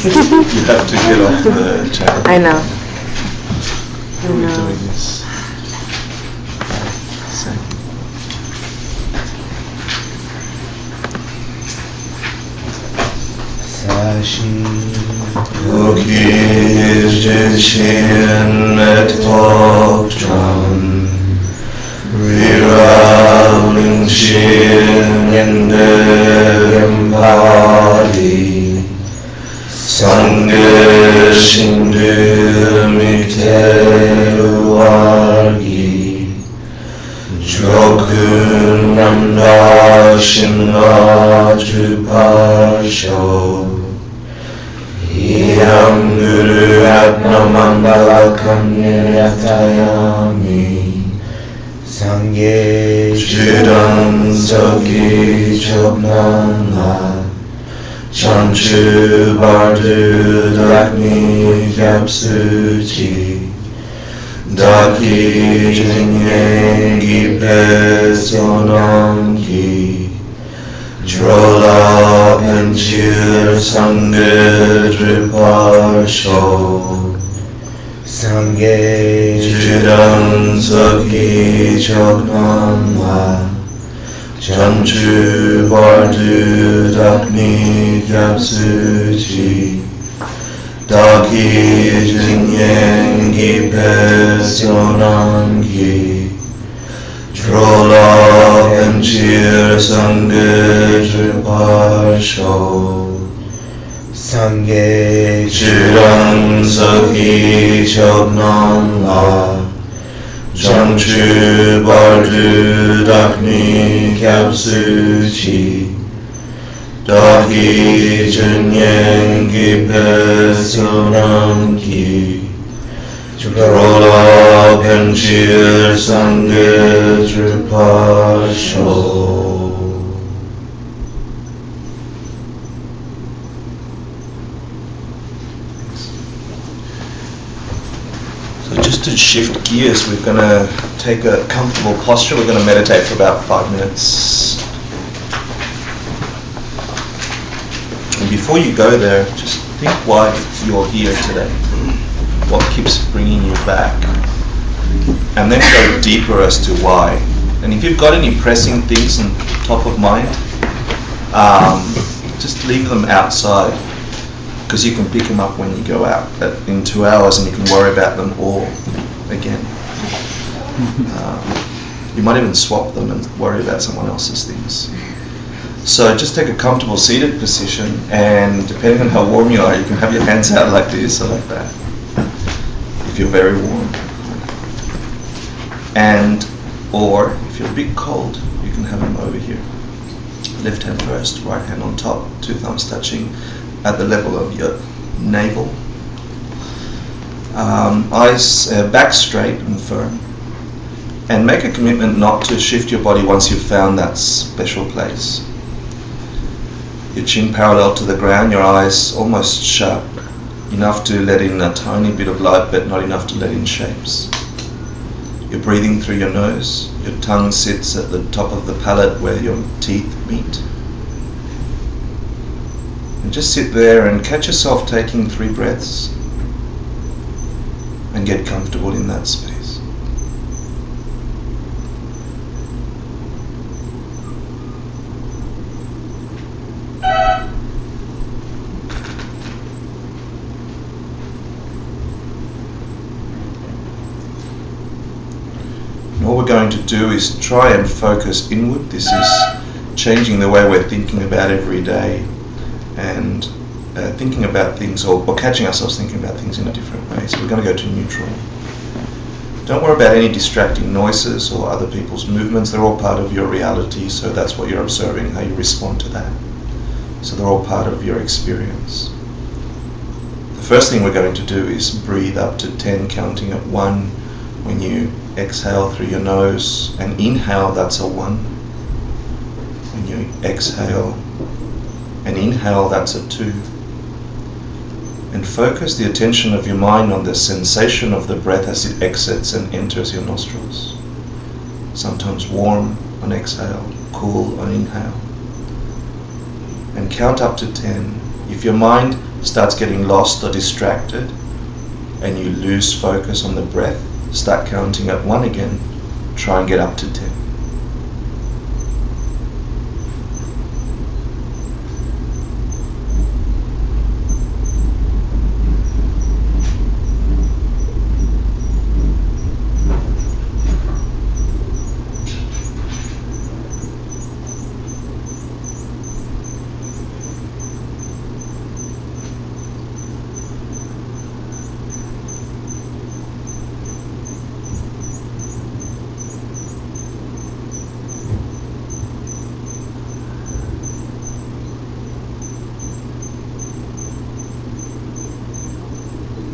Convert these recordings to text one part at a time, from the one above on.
You have to get off the channel. I know. How are we doing this? Ukis Geshe Tokcham Riravling Shin Embodies Sangha Shindu Miteruargi Jokun Namda Shinna Juparsho Iyam Guru Atmamandalakam Niryatayami Sangye Jidam Soki Choknana Chanchu Bardu Dakni Gyapsuchi Daki Jinye Gipesonamki Drola Penchir Sangha Driparsho Sangye Jidam Saki Choknama Chanchu Bardu Dakni Gyapsuchi Daki Jinyen Gipesonamki Drola Penchir Sangha Driparsho Sangye Chidam Saki Choknamla Chanchu Bardu Dakni Gyapsuchi Daki Jinyen Gipesonamki Drola Penchir Sangha Driparsho. So just to shift gears, we're going to take a comfortable posture. We're going to meditate for about 5 minutes. And before you go there, just think why you're here today. What keeps bringing you back, and then go deeper as to why. And if you've got any pressing things on top of mind, just leave them outside, because you can pick them up when you go out in 2 hours, and you can worry about them all again. You might even swap them and worry about someone else's things. So just take a comfortable seated position, and depending on how warm you are, you can have your hands out like this or like that. If you're very warm, and or if you're a bit cold, you can have them over here. Left hand first, right hand on top, 2 thumbs touching at the level of your navel. Eyes back straight and firm, and make a commitment not to shift your body once you've found that special place. Your chin parallel to the ground, your eyes almost shut, enough to let in a tiny bit of light, but not enough to let in shapes. You're breathing through your nose. Your tongue sits at the top of the palate where your teeth meet. And just sit there and catch yourself taking 3 breaths and get comfortable in that space. What we're going to do is try and focus inward. This is changing the way we're thinking about every day, and thinking about things, or catching ourselves thinking about things in a different way. So we're going to go to neutral. Don't worry about any distracting noises or other people's movements. They're all part of your reality, so that's what you're observing, how you respond to that. So they're all part of your experience. The first thing we're going to do is breathe up to 10, counting at 1. When you exhale through your nose and inhale, that's a 1. When you exhale and inhale, that's a 2. And focus the attention of your mind on the sensation of the breath as it exits and enters your nostrils. Sometimes warm on exhale, cool on inhale. And count up to 10 If your mind starts getting lost or distracted and you lose focus on the breath, start counting at 1 again. Try and get up to 10.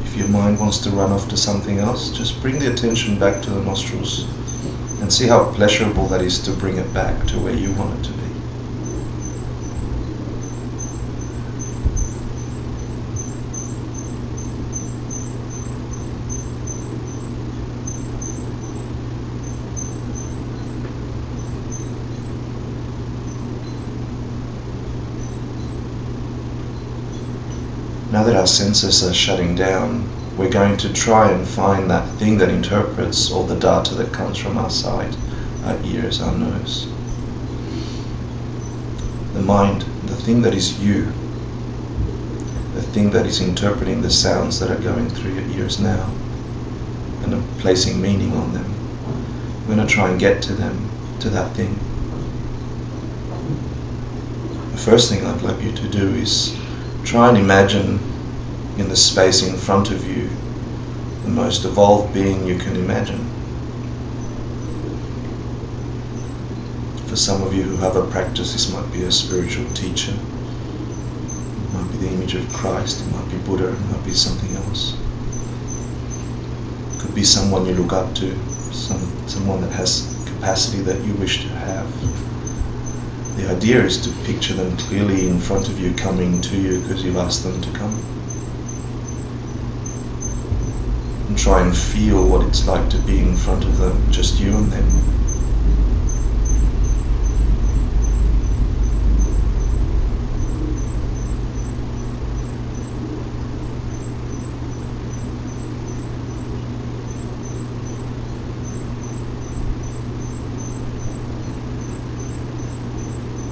If your mind wants to run off to something else, just bring the attention back to the nostrils and see how pleasurable that is to bring it back to where you want it to be. Now that our senses are shutting down, we're going to try and find that thing that interprets all the data that comes from our sight, our ears, our nose. The mind, the thing that is you, the thing that is interpreting the sounds that are going through your ears now and placing meaning on them. We're going to try and get to them, to that thing. The first thing I'd like you to do is try and imagine in the space in front of you the most evolved being you can imagine. For some of you who have a practice, this might be a spiritual teacher, it might be the image of Christ, it might be Buddha, it might be something else. It could be someone you look up to, someone that has capacity that you wish to have. The idea is to picture them clearly in front of you, coming to you because you've asked them to come. And try and feel what it's like to be in front of them, just you and them.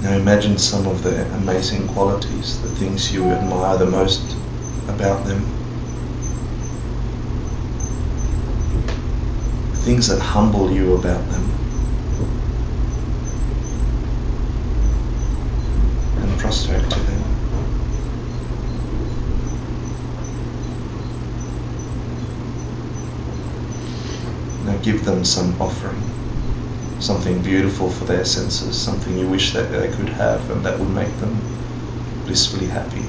Now imagine some of their amazing qualities, the things you admire the most about them, things that humble you about them, and prostrate to them. Now give them some offering. Something beautiful for their senses, something you wish that they could have and that would make them blissfully happy.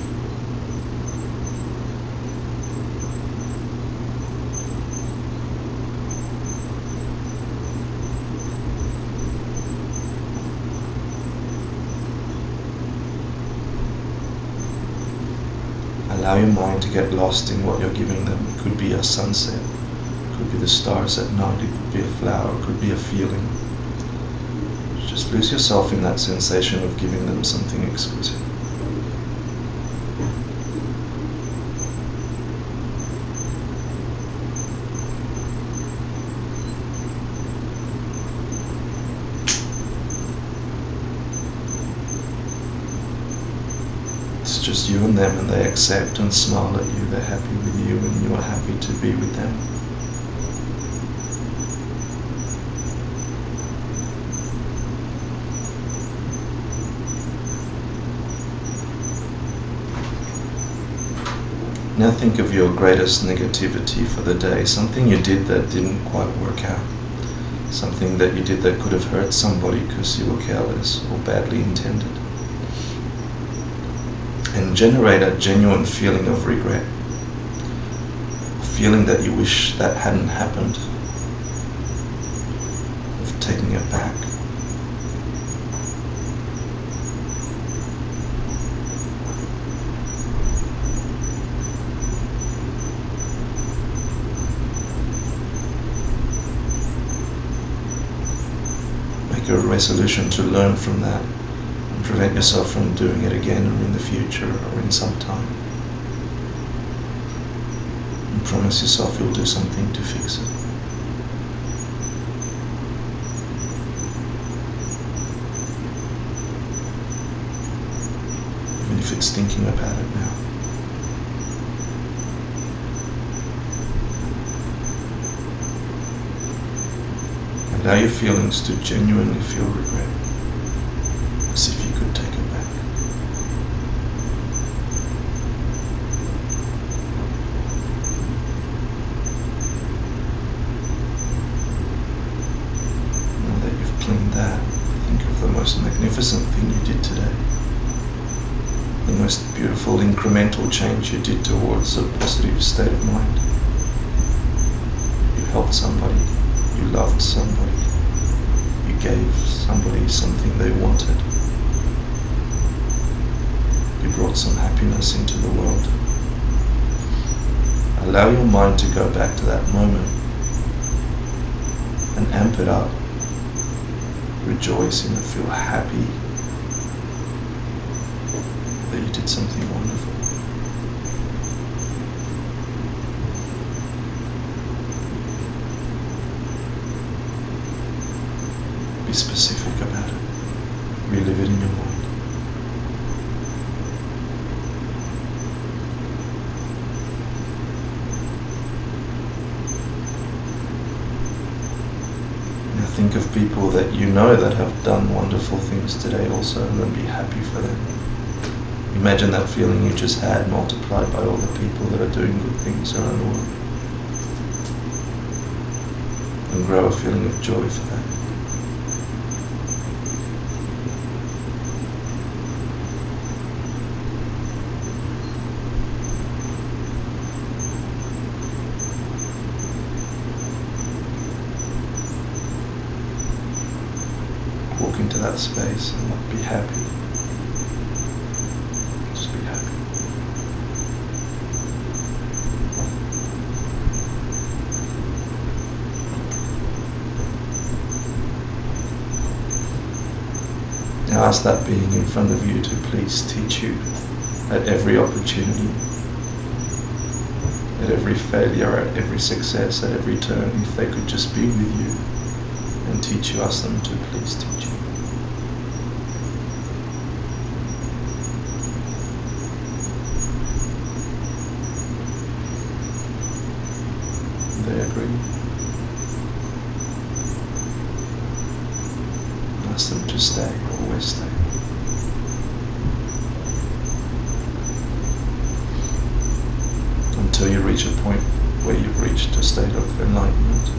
Allow your mind to get lost in what you're giving them. It could be a sunset, it could be the stars at night, it could be a flower, it could be a feeling. Just lose yourself in that sensation of giving them something exquisite. It's just you and them, and they accept and smile at you. They're happy with you and you are happy to be with them. Now think of your greatest negativity for the day, something you did that didn't quite work out, something that you did that could have hurt somebody because you were careless or badly intended. And generate a genuine feeling of regret, a feeling that you wish that hadn't happened, of taking it back. A resolution to learn from that, and prevent yourself from doing it again or in the future or in some time. And promise yourself you'll do something to fix it. Even if it's thinking about it now. Allow your feelings to genuinely feel regret, as if you could take it back. Now that you've cleaned that, think of the most magnificent thing you did today. The most beautiful incremental change you did towards a positive state of mind. You helped somebody. You loved somebody. You gave somebody something they wanted. You brought some happiness into the world. Allow your mind to go back to that moment and amp it up. Rejoice in it. Feel happy that you did something wonderful. Be specific about it. Relive it in your mind. Now think of people that you know that have done wonderful things today also, and then be happy for them. Imagine that feeling you just had multiplied by all the people that are doing good things around the world. And grow a feeling of joy for that. Walk into that space and be happy. Just be happy. Now ask that being in front of you to please teach you at every opportunity, at every failure, at every success, at every turn, if they could just be with you and teach you, ask them to please teach you. They agree. Ask them to stay, always stay. Until you reach a point where you've reached a state of enlightenment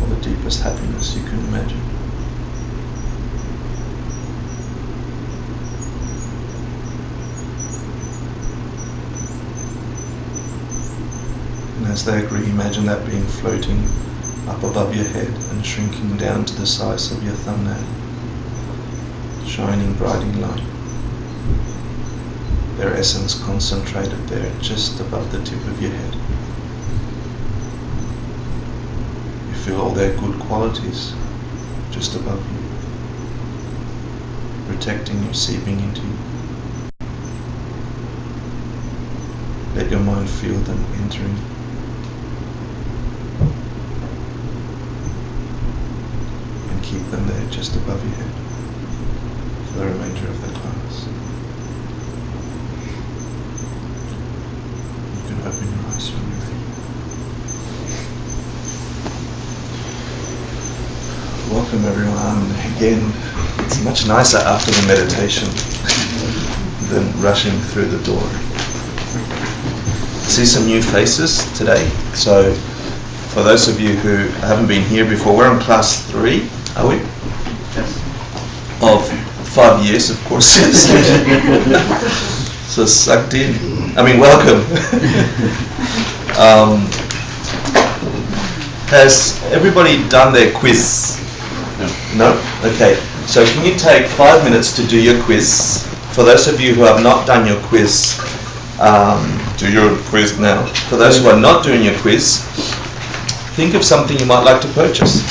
or the deepest happiness you can imagine. And as they agree, imagine that being floating up above your head and shrinking down to the size of your thumbnail, shining bright in light. Their essence concentrated there just above the tip of your head. You feel all their good qualities just above you, protecting you, seeping into you. Let your mind feel them entering. And keep them there just above your head for the remainder of the class. You can open your eyes when you're ready. Welcome everyone. Again, it's much nicer after the meditation than rushing through the door. I see some new faces today, so for those of you who haven't been here before, we're on class 3, are we? Yes. Of 5 years of courses. So sucked in. I mean, welcome. Has everybody done their quiz? No? Okay. So can you take 5 minutes to do your quiz? For those of you who have not done your quiz, do your quiz now. For those who are not doing your quiz, think of something you might like to purchase.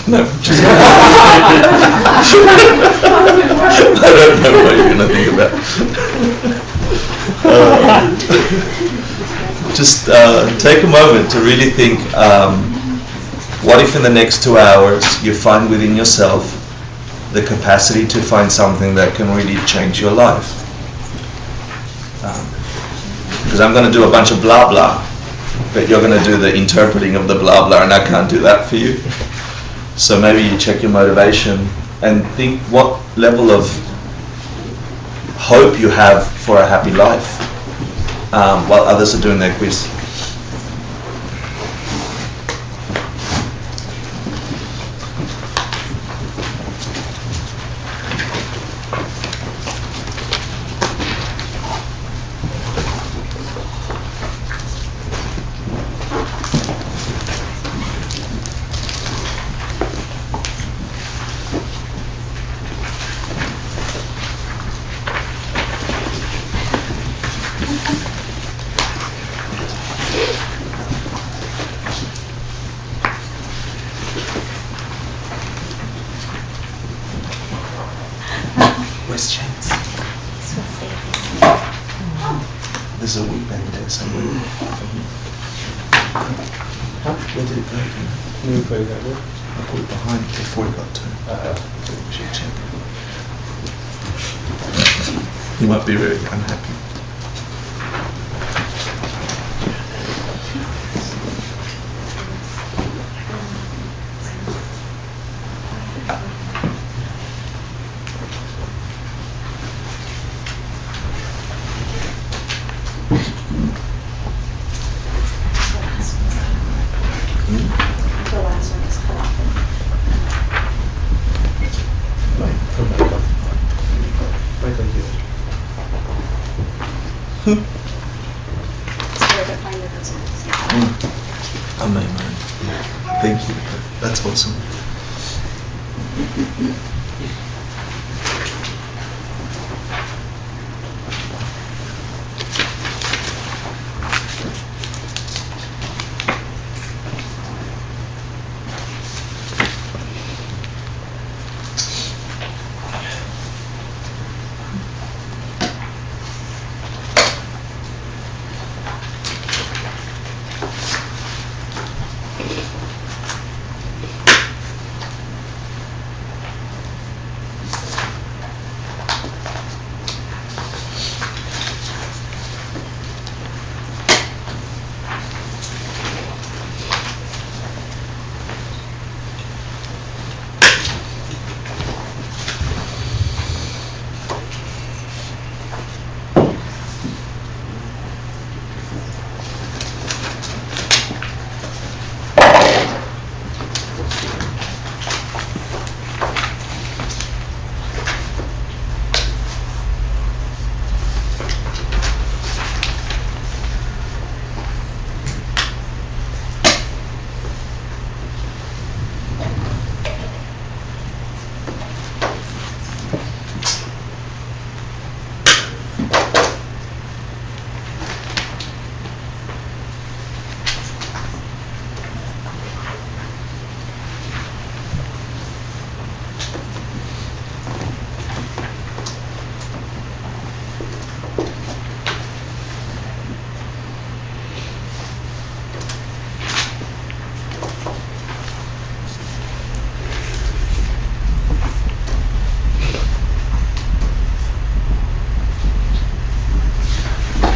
No, just I don't know what you're going to think about. Just take a moment to really think, what if in the next 2 hours you find within yourself the capacity to find something that can really change your life? Because I'm going to do a bunch of blah blah, but you're going to do the interpreting of the blah blah, and I can't do that for you. So maybe you check your motivation and think what level of hope you have for a happy life while others are doing their quiz. There's a wee bag there somewhere. Where did it go? You put it over? I put it behind before it got to. We should check. You might be very unhappy. Amazing. Thank you. That's awesome.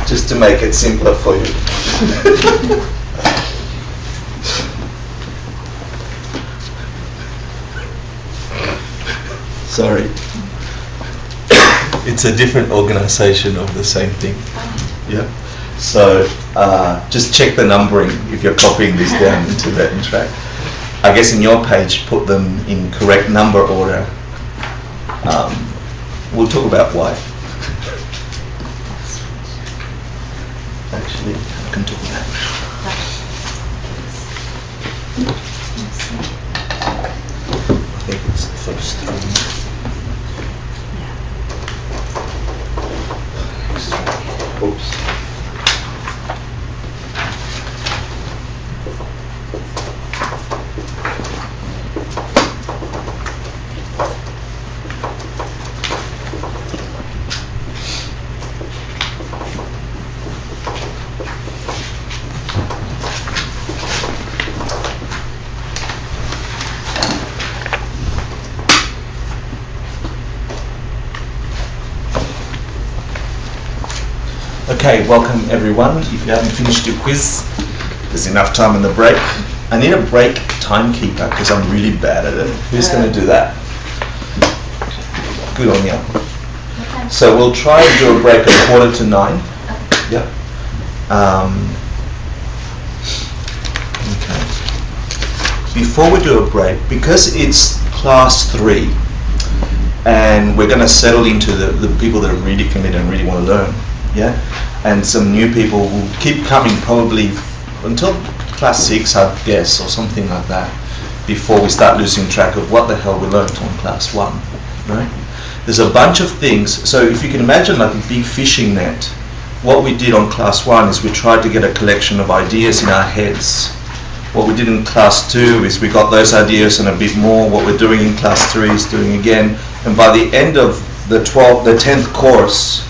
Just to make it simpler for you. Sorry. It's a different organization of the same thing. Yeah. So just check the numbering if you're copying this down in Tibetan track. I guess in your page, put them in correct number order. We'll talk about why. Actually, I can talk about it. I think it's the first three. Oops. Okay, welcome everyone. If you haven't finished your quiz, there's enough time in the break. I need a break timekeeper because I'm really bad at it. Who's going to do that? Good on you. So we'll try and do a break at 8:45. Yeah. Okay. Before we do a break, because it's class 3, and we're going to settle into the people that are really committed and really want to learn, yeah? And some new people will keep coming probably until class 6, I'd guess, or something like that, before we start losing track of what the hell we learned on class 1, right? There's a bunch of things. So if you can imagine like a big fishing net, what we did on class 1 is we tried to get a collection of ideas in our heads. What we did in class 2 is we got those ideas and a bit more. What we're doing in class 3 is doing again. And by the end of the 10th course,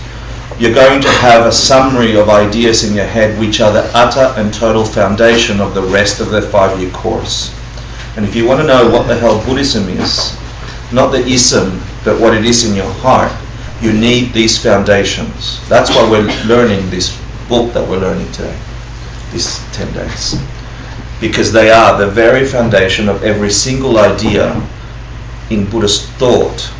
you're going to have a summary of ideas in your head which are the utter and total foundation of the rest of the 5-year course. And if you want to know what the hell Buddhism is, not the ism, but what it is in your heart, you need these foundations. That's why we're learning this book that we're learning today, these 10 days. Because they are the very foundation of every single idea in Buddhist thought.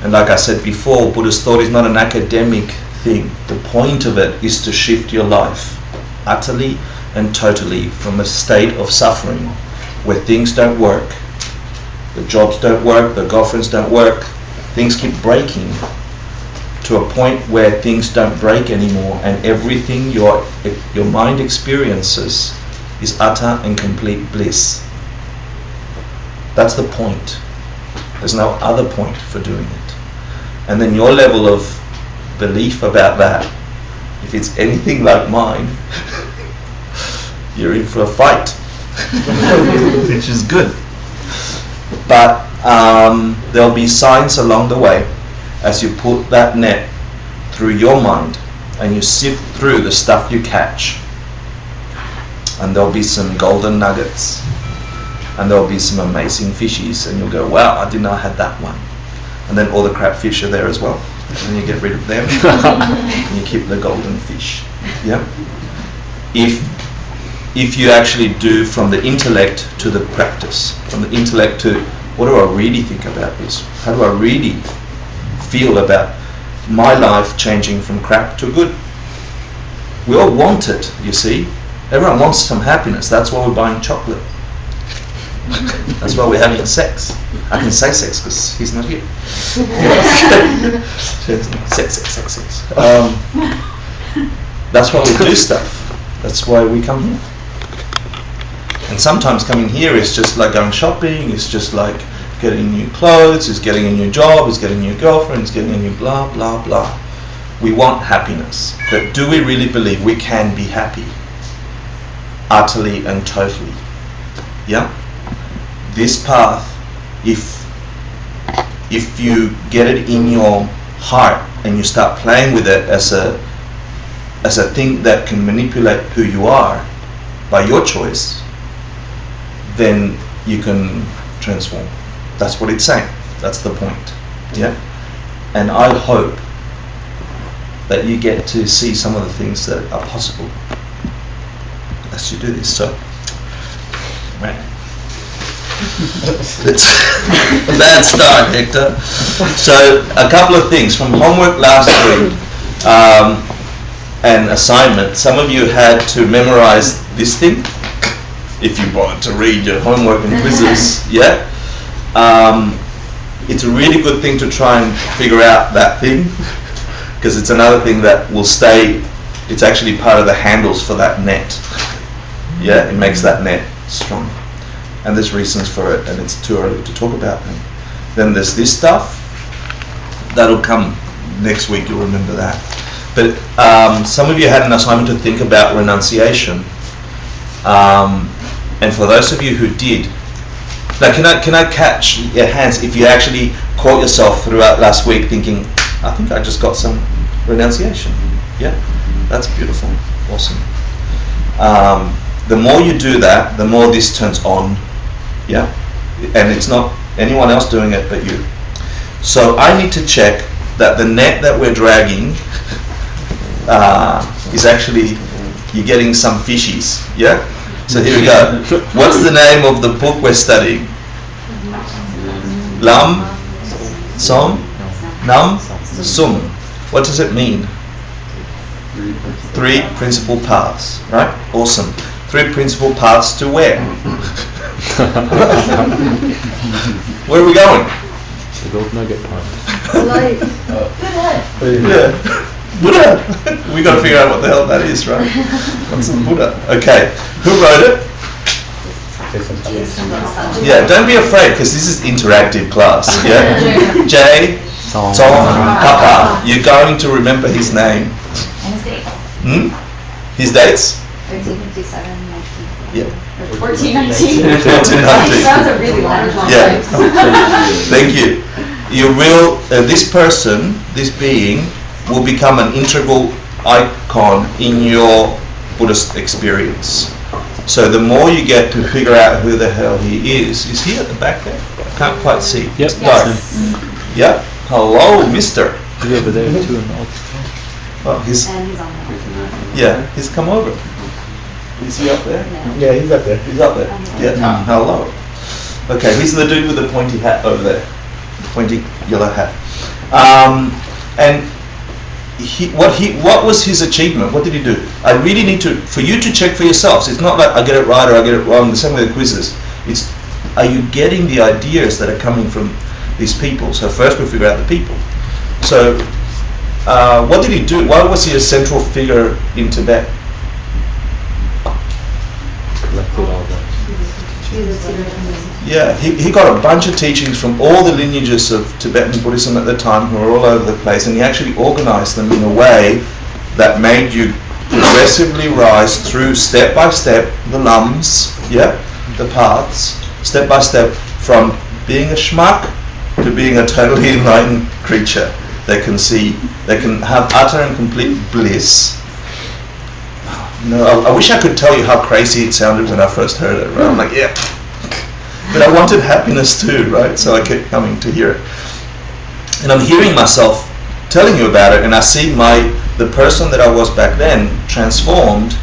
And like I said before, Buddhist thought is not an academic thing. The point of it is to shift your life utterly and totally from a state of suffering where things don't work, the jobs don't work, the girlfriends don't work, things keep breaking, to a point where things don't break anymore and everything your mind experiences is utter and complete bliss. That's the point. There's no other point for doing it. And then your level of belief about that, if it's anything like mine, you're in for a fight, which is good. But there'll be signs along the way as you put that net through your mind and you sift through the stuff you catch. And there'll be some golden nuggets and there'll be some amazing fishies and you'll go, wow, I didn't know I had that one. And then all the crap fish are there as well. And you get rid of them and you keep the golden fish. Yeah. If you actually do from the intellect to the practice, from the intellect to what do I really think about this? How do I really feel about my life changing from crap to good? We all want it, you see. Everyone wants some happiness. That's why we're buying chocolate. That's why we're having sex. I can say sex because he's not here. Sex. That's why we do stuff. That's why we come here. And sometimes coming here is just like going shopping, it's just like getting new clothes, it's getting a new job, it's getting a new girlfriend, it's getting a new blah, blah, blah. We want happiness. But do we really believe we can be happy? Utterly and totally. Yeah? This path, if you get it in your heart and you start playing with it as a thing that can manipulate who you are by your choice, then you can transform. That's what it's saying. That's the point. Yeah? And I hope that you get to see some of the things that are possible as you do this. So, right. It's a bad start, Hector. So, a couple of things from homework last week and assignment. Some of you had to memorize this thing if you want to read your homework and quizzes. Yeah. It's a really good thing to try and figure out that thing because it's another thing that will stay. It's actually part of the handles for that net. Yeah, it makes that net strong. And there's reasons for it, and it's too early to talk about them. Then there's this stuff. That'll come next week, you'll remember that. But some of you had an assignment to think about renunciation. And for those of you who did, now can I catch your hands if you actually caught yourself throughout last week thinking, I think I just got some renunciation. Yeah? That's beautiful. Awesome. The more you do that, the more this turns on. Yeah? And it's not anyone else doing it but you. So I need to check that the net that we're dragging is actually you're getting some fishies. Yeah. So here we go. What's the name of the book we're studying? Lamtso Namsum. What does it mean? 3 principal paths, right? Awesome. 3 principal paths to where? Where are we going? The gold nugget part. Yeah. Buddha. We got to figure out what the hell that is, right? What's the Buddha? Okay. Who wrote it? Yeah. Don't be afraid because this is interactive class. Yeah. Je Tsongkapa. You're going to remember his name. And his date. His dates? 1357, 19. Yeah. 1419. 1419. That was a really long time. Yeah. Thank you. You will. This person, this being, will become an integral icon in your Buddhist experience. So the more you get to figure out who the hell he is he at the back there? I can't quite see. Yep. No. Yeah. Hello, mister. He's over there too in the altar. Oh, he's And he's on that. yeah, he's come over. Is he up there? Yeah, he's up there. He's up there. Yeah. Hello. Okay, he's the dude with the pointy hat over there. Pointy yellow hat. And what was his achievement? What did he do? I really need for you to check for yourselves. It's not like I get it right or I get it wrong. The same with the quizzes. It's, are you getting the ideas that are coming from these people? So first we figure out the people. So what did he do? Why was he a central figure in Tibet? Collected all that. Yeah, he got a bunch of teachings from all the lineages of Tibetan Buddhism at the time who were all over the place, and he actually organized them in a way that made you progressively rise through step by step the lums, the paths, step by step from being a schmuck to being a totally enlightened creature that can see, that can have utter and complete bliss. No, I wish I could tell you how crazy it sounded when I first heard it, right? I'm like, yeah. But I wanted happiness too, right? So I kept coming to hear it. And I'm hearing myself telling you about it, and I see the person that I was back then transformed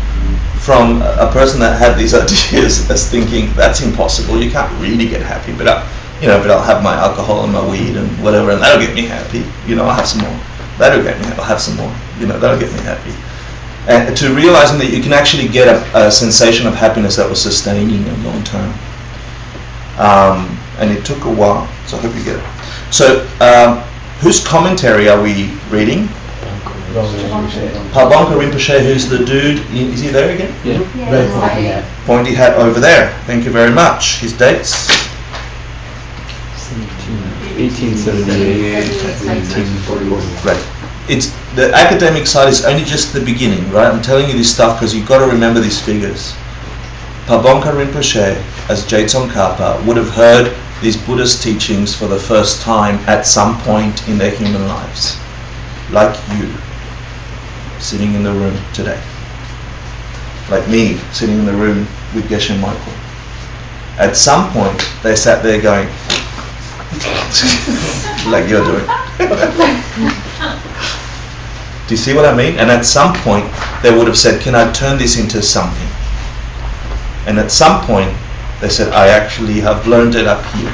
from a person that had these ideas as thinking, that's impossible, you can't really get happy, but I'll have my alcohol and my weed and whatever, and that'll get me happy. I'll have some more. That'll get me happy. I'll have some more. That'll get me happy. And to realizing that you can actually get a sensation of happiness that was sustaining and long term. And it took a while, so I hope you get it. So, whose commentary are we reading? Pabongka Rinpoche, who's the dude, is he there again? Yeah. Yeah. Pointy hat over there. Thank you very much. His dates? 1878, 1841. Right. It's the academic side is only just the beginning, right? I'm telling you this stuff because you've got to remember these figures. Pabongka Rinpoche, as Je Tsongkapa, would have heard these Buddhist teachings for the first time at some point in their human lives, like you, sitting in the room today, like me, sitting in the room with Geshe and Michael. At some point, they sat there going, like you're doing. Do you see what I mean? And at some point, they would have said, can I turn this into something? And at some point, they said, I actually have learned it up here.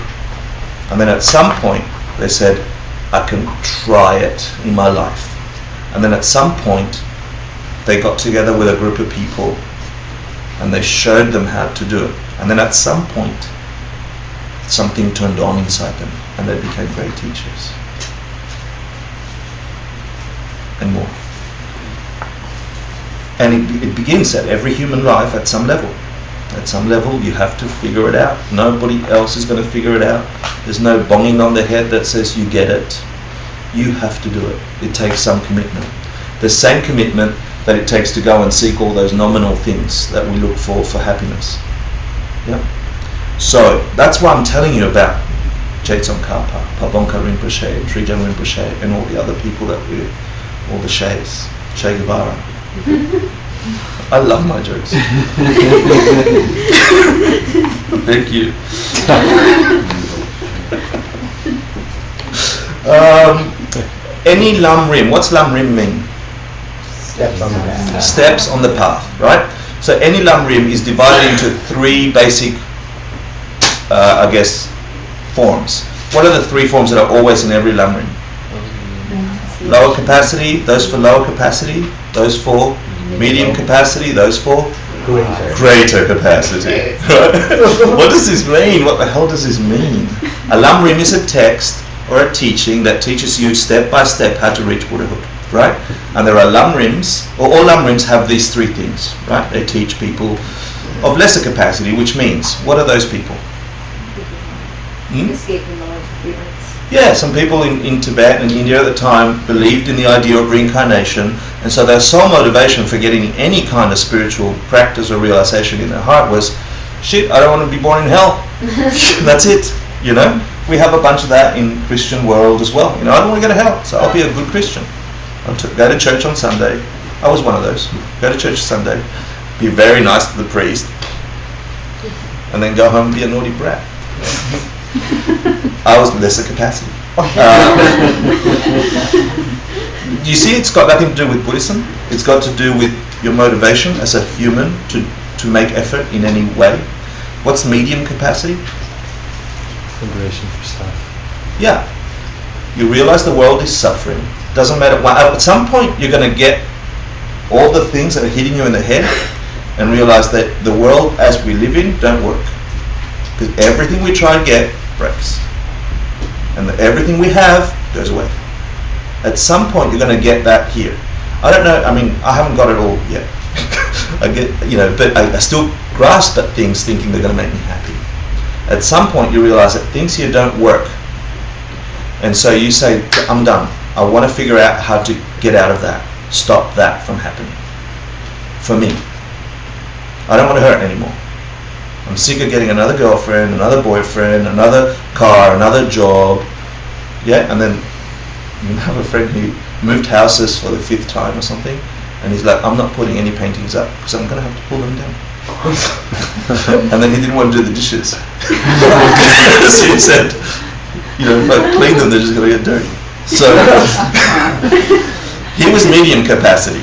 And then at some point, they said, I can try it in my life. And then at some point, they got together with a group of people and they showed them how to do it. And then at some point, something turned on inside them and they became great teachers. And more. And it begins at every human life at some level. At some level, you have to figure it out. Nobody else is going to figure it out. There's no bonging on the head that says you get it. You have to do it. It takes some commitment. The same commitment that it takes to go and seek all those nominal things that we look for happiness. Yeah. So that's why I'm telling you about Je Tsongkapa, Pabongka Rinpoche, Trijang Rinpoche, and all the other people that all the Shays, Che Guevara. I love my jokes. Thank you. Any Lam Rim? What's Lam Rim mean? Steps on the path. Steps on the path, right? So any lamrim is divided into three basic, forms. What are the three forms that are always in every lamrim? Lower capacity, those for lower capacity, those for medium capacity, those for greater capacity. What does this mean? What the hell does this mean? A lamrim is a text or a teaching that teaches you step by step how to reach Buddhahood, right? And there are lamrims, or all lamrims have these three things, right? They teach people of lesser capacity, which means, what are those people? Escaping the life spirits. Yeah, some people in Tibet and India at the time believed in the idea of reincarnation, and so their sole motivation for getting any kind of spiritual practice or realization in their heart was, shit, I don't want to be born in hell. That's it, you know? We have a bunch of that in Christian world as well. You know, I don't want to go to hell, so I'll be a good Christian. Go to church on Sunday. I was one of those. Go to church Sunday, be very nice to the priest, and then go home and be a naughty brat. I was lesser capacity. You see, it's got nothing to do with Buddhism. It's got to do with your motivation as a human to make effort in any way. What's medium capacity? Liberation for self. Yeah. You realize the world is suffering. Doesn't matter. At some point, you're going to get all the things that are hitting you in the head and realize that the world as we live in don't work. Because everything we try and get breaks. And everything we have goes away. At some point, you're going to get that here. I don't know. I mean, I haven't got it all yet. I get, but I still grasp at things thinking they're going to make me happy. At some point, you realize that things here don't work. And so you say, I'm done. I want to figure out how to get out of that. Stop that from happening. For me. I don't want to hurt anymore. I'm sick of getting another girlfriend, another boyfriend, another car, another job. Yeah, and then you have a friend who moved houses for the 5th time or something, and he's like, I'm not putting any paintings up because I'm going to have to pull them down. And then he didn't want to do the dishes. So he said, if I clean them, they're just going to get dirty. So he was medium capacity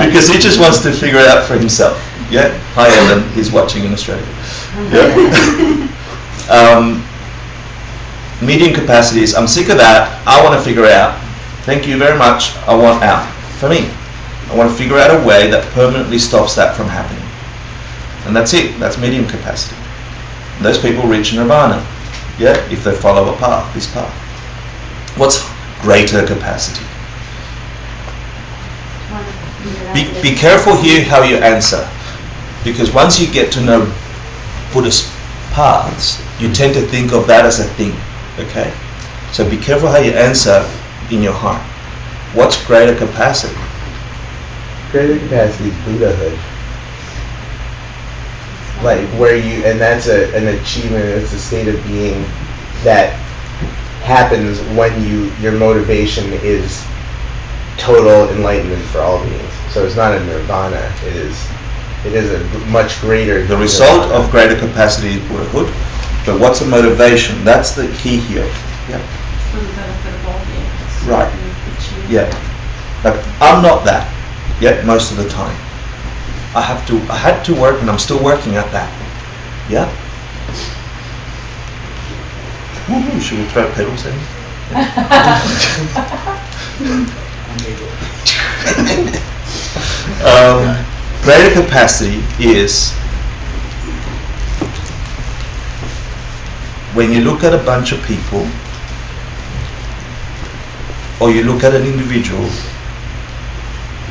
because he just wants to figure it out for himself. Yeah. Hi, Ellen. He's watching in Australia. Yeah. Medium capacity is, I'm sick of that. I want to figure out. Thank you very much. I want out. For me, I want to figure out a way that permanently stops that from happening. And that's it. That's medium capacity. And those people reach nirvana. Yeah, if they follow a path, this path. What's greater capacity? Be careful here how you answer, because once you get to know Buddhist paths, you tend to think of that as a thing. Okay, so be careful how you answer in your heart. What's greater capacity? Greater capacity is Buddhahood. Like and that's an achievement, it's a state of being that happens when your motivation is total enlightenment for all beings. So it's not a nirvana, it is a much greater. The result of greater capacity is Buddhahood, but what's the motivation? That's the key here. Yeah. For the benefit of all beings. Right. Yeah. But I'm not that yet most of the time. I had to work, and I'm still working at that. Yeah? Woohoo, should we throw pedals in? Greater capacity is when you look at a bunch of people, or you look at an individual,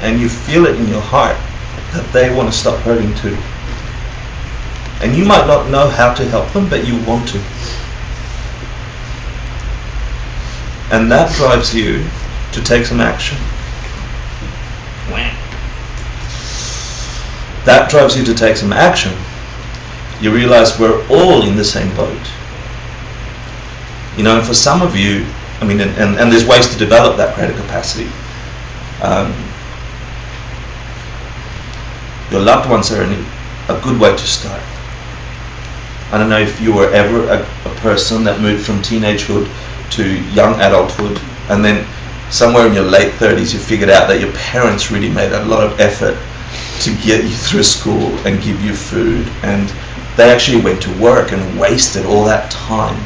and you feel it in your heart that they want to stop hurting too. And you might not know how to help them, but you want to. And that drives you to take some action. That drives you to take some action. You realize we're all in the same boat. And for some of you, and there's ways to develop that greater capacity. Your loved ones are a good way to start. I don't know if you were ever a person that moved from teenagehood to young adulthood, and then somewhere in your late 30s you figured out that your parents really made a lot of effort to get you through school and give you food, and they actually went to work and wasted all that time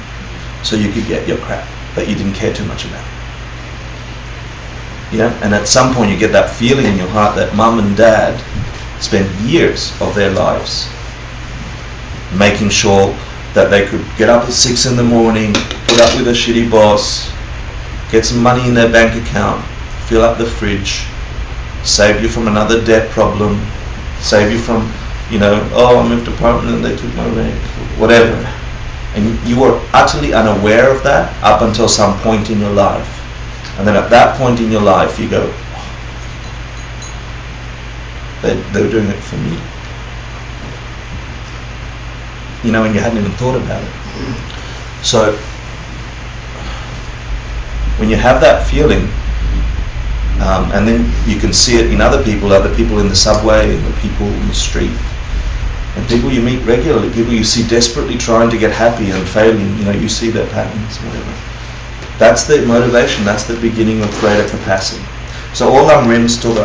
so you could get your crap that you didn't care too much about. Yeah, and at some point you get that feeling in your heart that mum and dad spent years of their lives making sure that they could get up at 6 in the morning, put up with a shitty boss, get some money in their bank account, fill up the fridge, save you from another debt problem, save you from, I moved apartment and they took my rent, whatever. And you were utterly unaware of that up until some point in your life. And then at that point in your life you go, they were doing it for me. And you hadn't even thought about it. So when you have that feeling, and then you can see it in other people in the subway, and the people in the street, and people you meet regularly, people you see desperately trying to get happy and failing, you see their patterns, whatever. That's the motivation, that's the beginning of greater capacity. So all Rims talk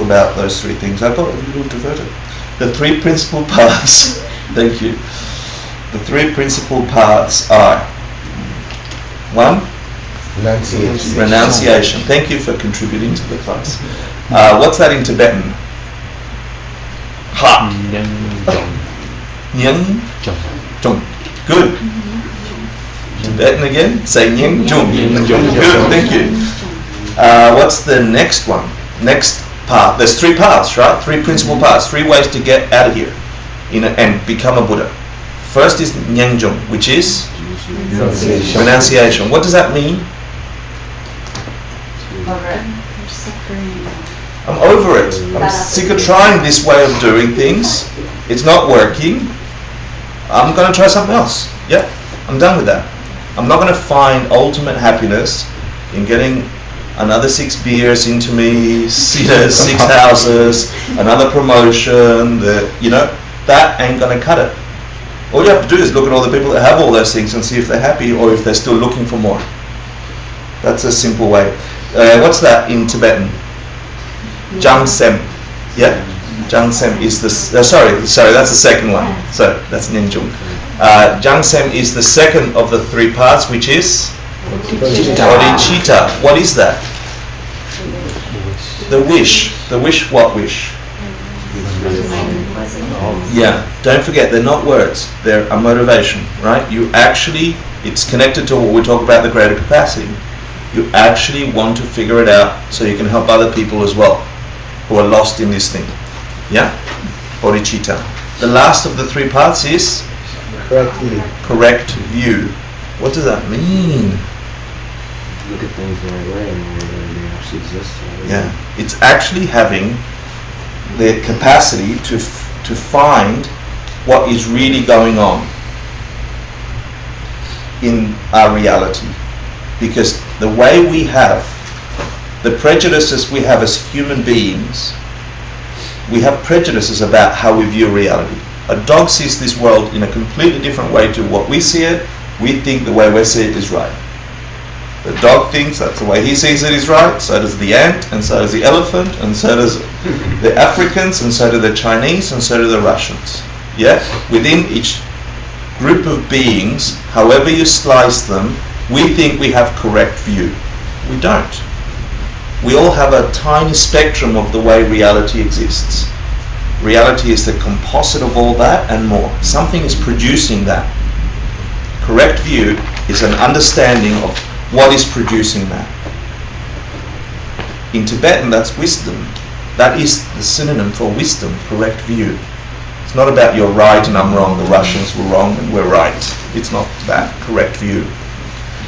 about those three things. I thought you would devote it. The three principal paths, thank you. The three principal paths are: 1, renunciation. Thank you for contributing to the class. What's that in Tibetan? Ha. Nyang Jung. Good. Tibetan again. Say Nyang Jung. Good. Thank you. What's the next one? Next path. There's 3 paths, right? 3 principal paths. 3 ways to get out of here and become a Buddha. First is Nyang Jung, which is renunciation. What does that mean? I'm over it. I'm sick of trying this way of doing things. It's not working. I'm going to try something else. Yeah, I'm done with that. I'm not going to find ultimate happiness in getting another 6 beers into me, 6 houses, another promotion. That ain't going to cut it. All you have to do is look at all the people that have all those things and see if they're happy or if they're still looking for more. That's a simple way. What's that in Tibetan? Jangsem. Yeah? Jangsem is the... sorry, that's the second one. So, that's Ninjung. Jangsem is the second of the 3 paths, which is? Bodhicitta. What is that? The wish. The wish, what wish? Yeah, don't forget, they're not words, they're a motivation, right? It's connected to what we talk about, the greater capacity. You actually want to figure it out so you can help other people as well who are lost in this thing. Yeah? Bodhicitta. The last of the 3 paths is? Correct view. What does that mean? Look at things the right way and they actually exist. Yeah, it's actually having the capacity to find what is really going on in our reality. Because the way we have, the prejudices we have as human beings, we have prejudices about how we view reality. A dog sees this world in a completely different way to what we see it. We think the way we see it is right. The dog thinks that's the way he sees it is right, so does the ant, and so does the elephant, and so does the Africans, and so do the Chinese, and so do the Russians. Yeah? Within each group of beings, however you slice them, we think we have correct view. We don't. We all have a tiny spectrum of the way reality exists. Reality is the composite of all that and more. Something is producing that. Correct view is an understanding of what is producing that. In Tibetan, that's wisdom. That is the synonym for wisdom, correct view. It's not about you're right and I'm wrong, the Russians were wrong and we're right. It's not that, correct view.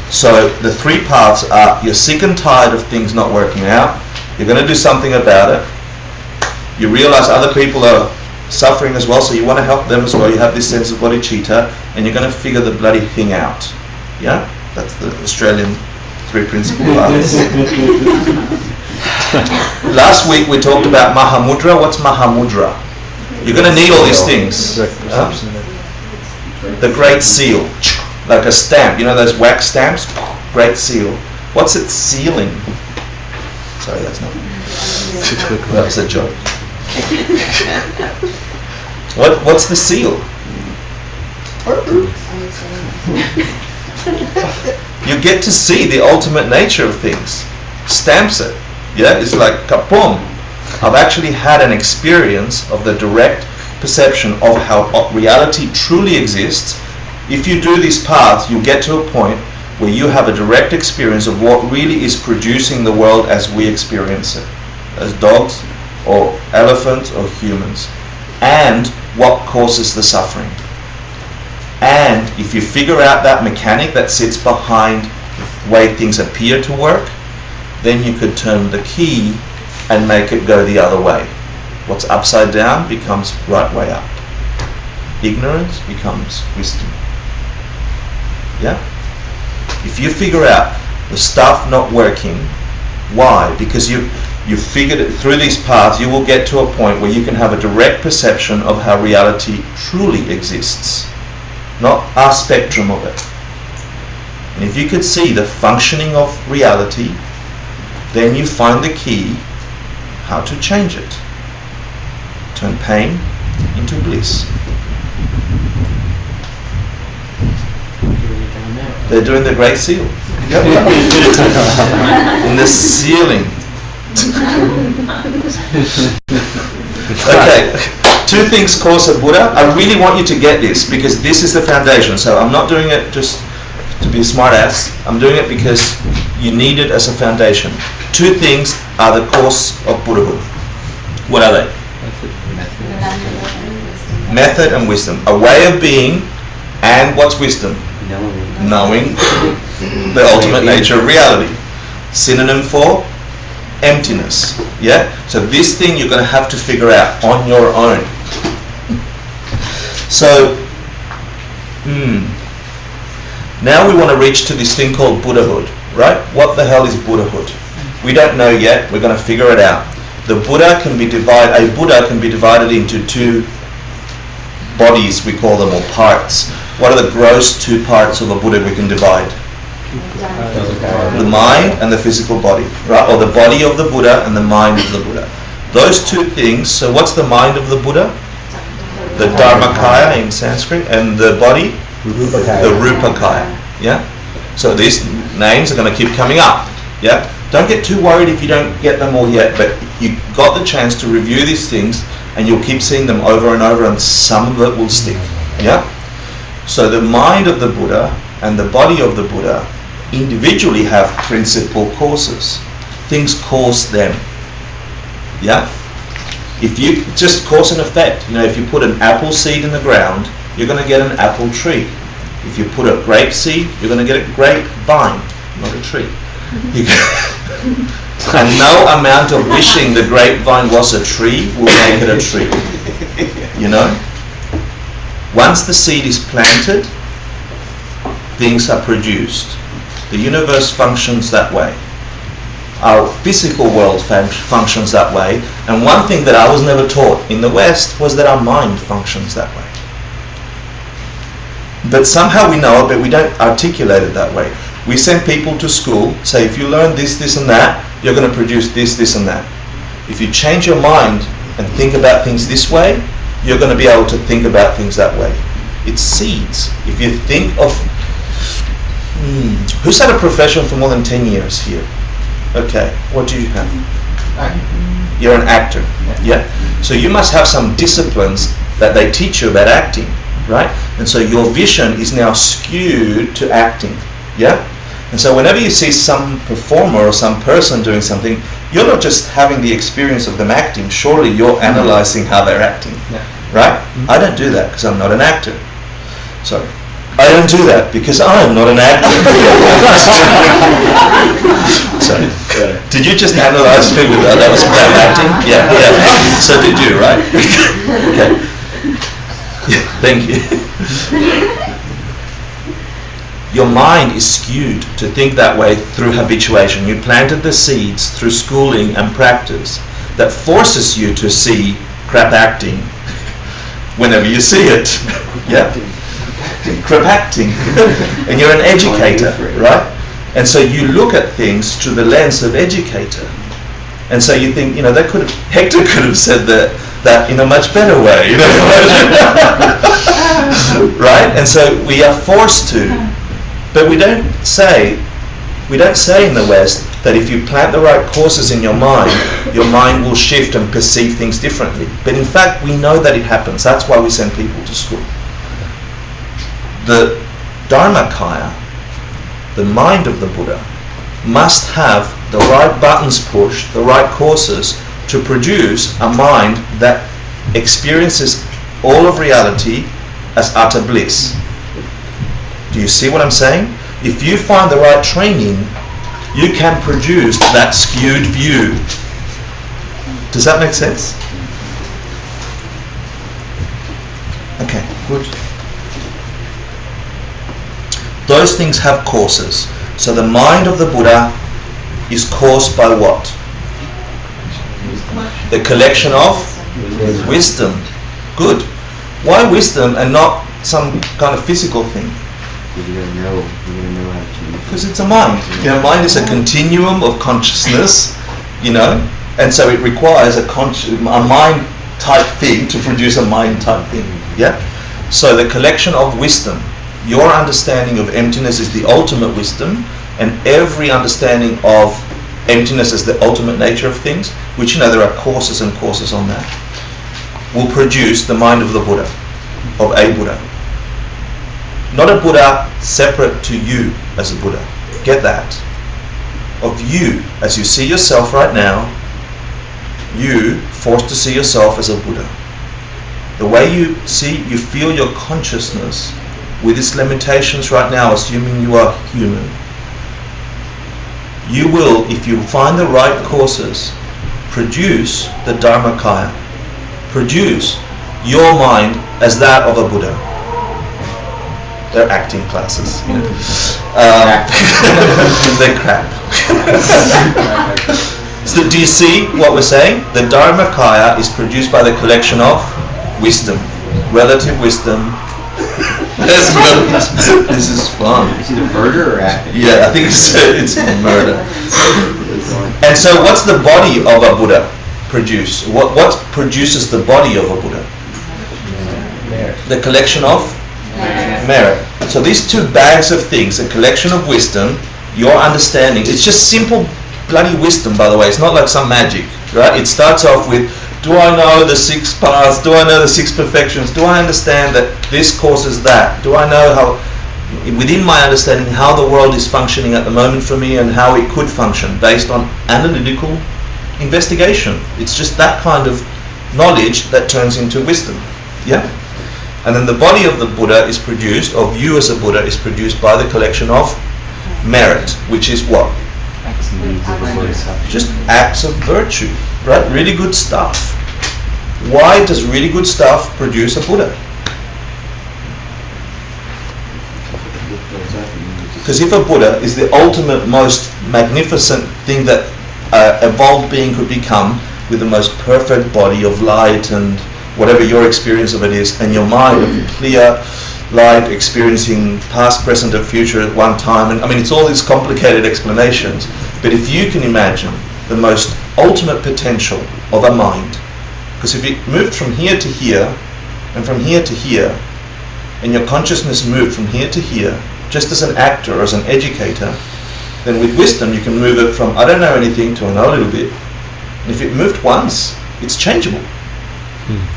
So the 3 paths are: you're sick and tired of things not working out, you're going to do something about it, you realize other people are suffering as well, so you want to help them as well, you have this sense of bodhicitta, and you're going to figure the bloody thing out. Yeah? That's the Australian 3 principal paths. Last week we talked about Mahamudra. What's Mahamudra? You're going to need all these things. The Great Seal. Like a stamp. You know those wax stamps? Great Seal. What's it sealing? Sorry, that's not. That was a joke. What's the seal? You get to see the ultimate nature of things. Stamps it. Yeah, it's like kapoom. I've actually had an experience of the direct perception of how reality truly exists. If you do this path, you get to a point where you have a direct experience of what really is producing the world as we experience it, as dogs or elephants or humans, and what causes the suffering. And if you figure out that mechanic that sits behind the way things appear to work, then you could turn the key and make it go the other way. What's upside down becomes right way up. Ignorance becomes wisdom. Yeah? If you figure out the stuff not working, why? Because you figured it through these paths, you will get to a point where you can have a direct perception of how reality truly exists, not our spectrum of it. And if you could see the functioning of reality, then you find the key how to change it. Turn pain into bliss. They're doing the Great Seal. In the sealing. Okay, 2 things cause a Buddha. I really want you to get this because this is the foundation. So I'm not doing it just to be a smart ass. I'm doing it because you need it as a foundation. 2 things are the cause of Buddhahood. What are they? Method and wisdom. A way of being, and what's wisdom? Knowing the ultimate nature of reality. Synonym for emptiness. Yeah? So this thing you're going to have to figure out on your own. So, now we want to reach to this thing called Buddhahood, right? What the hell is Buddhahood? We don't know yet. We're going to figure it out. A Buddha can be divided into 2 bodies, we call them, or parts. What are the gross 2 parts of a Buddha we can divide? The mind and the physical body, right? Or the body of the Buddha and the mind of the Buddha. Those 2 things. So what's the mind of the Buddha? The Dharmakaya in Sanskrit, and the body? The Rupakaya. Yeah? So these names are going to keep coming up. Yeah? Don't get too worried if you don't get them all yet, but you got the chance to review these things and you'll keep seeing them over and over, and some of it will stick. Yeah? So the mind of the Buddha and the body of the Buddha individually have principal causes. Things cause them. Yeah? If you just cause and effect, if you put an apple seed in the ground, you're going to get an apple tree. If you put a grape seed, you're going to get a grapevine, not a tree. And no amount of wishing the grapevine was a tree will make it a tree. Once the seed is planted, things are produced. The universe functions that way. Our physical world functions that way. And one thing that I was never taught in the West was that our mind functions that way. But somehow we know it, but we don't articulate it that way. We send people to school, say if you learn this, this and that, you're going to produce this, this and that. If you change your mind and think about things this way, you're going to be able to think about things that way. It's seeds. If you think of... who's had a profession for more than 10 years here? Okay, what do you have? You're an actor. Yeah? So you must have some disciplines that they teach you about acting, right? And so your vision is now skewed to acting. Yeah? And so whenever you see some performer or some person doing something, you're not just having the experience of them acting, surely you're analysing how they're acting. Right? I don't do that because I'm not an actor. Sorry. I don't do that because I'm not an actor. Sorry. Did you just analyse me with that was about acting? Yeah. So did you, right? Okay. Yeah, thank you. Your mind is skewed to think that way through habituation. You planted the seeds through schooling and practice that forces you to see crap acting whenever you see it. Yeah? Crap acting. And you're an educator, right? And so you look at things through the lens of educator. And so you think, Hector could have said that in a much better way, right? And so we are forced to, but we don't say in the West that if you plant the right courses in your mind will shift and perceive things differently. But in fact, we know that it happens. That's why we send people to school. The Dharmakaya, the mind of the Buddha, must have the right buttons pushed, the right courses to produce a mind that experiences all of reality as utter bliss. Do you see what I'm saying? If you find the right training, you can produce that skewed view. Does that make sense? Okay, good. Those things have courses. So the mind of the Buddha is caused by what? The collection of wisdom. Good. Why wisdom and not some kind of physical thing? You're gonna know how to. Because it's a mind. Mind is a continuum of consciousness, and so it requires a mind type thing to produce a mind type thing. Yeah. So the collection of wisdom. Your understanding of emptiness is the ultimate wisdom, and every understanding of emptiness as the ultimate nature of things, which there are courses and courses on that, will produce the mind of the Buddha, of a Buddha. Not a Buddha separate to you as a Buddha. Get that. Of you, as you see yourself right now, you forced to see yourself as a Buddha. The way you feel your consciousness with its limitations right now, assuming you are human, you will, if you find the right courses, produce the Dharmakaya, produce your mind as that of a Buddha. They're acting classes. They're crap. So do you see what we're saying? The Dharmakaya is produced by the collection of wisdom, relative wisdom. This is fun. Is it a murder or acting? Yeah, I think it's murder. And so what's the body of a Buddha produce? What produces the body of a Buddha? The collection of merit. So these two bags of things, a collection of wisdom, your understanding, it's just simple bloody wisdom, by the way. It's not like some magic, right? It starts off with, do I know the 6 paths? Do I know the 6 perfections? Do I understand that this causes that? Do I know how, within my understanding, how the world is functioning at the moment for me and how it could function based on analytical investigation? It's just that kind of knowledge that turns into wisdom. Yeah? And then the body of the Buddha is produced, of you as a Buddha, is produced by the collection of merit, which is what? Just acts of virtue, right? Really good stuff. Why does really good stuff produce a Buddha? Because if a Buddha is the ultimate, most magnificent thing that evolved being could become, with the most perfect body of light and whatever your experience of it is, and your mind of clear light, experiencing past, present and future at one time, and I mean it's all these complicated explanations, but if you can imagine the most ultimate potential of a mind, because if it moved from here to here and from here to here, and your consciousness moved from here to here just as an actor or as an educator, then with wisdom you can move it from I don't know anything to I know a little bit. And if it moved once, it's changeable.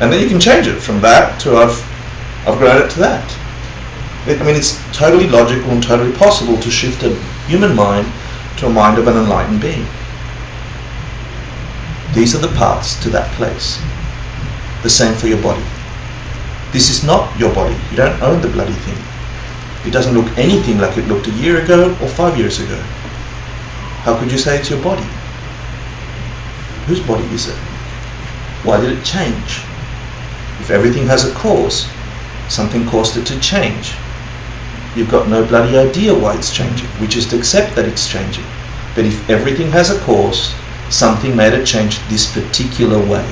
And then you can change it from that to I've grown it to that. It's totally logical and totally possible to shift a human mind to a mind of an enlightened being. These are the paths to that place. The same for your body. This is not your body. You don't own the bloody thing. It doesn't look anything like it looked a year ago or 5 years ago. How could you say it's your body? Whose body is it? Why did it change? If everything has a cause, something caused it to change. You've got no bloody idea why it's changing. We just accept that it's changing. But if everything has a cause, something made it change this particular way.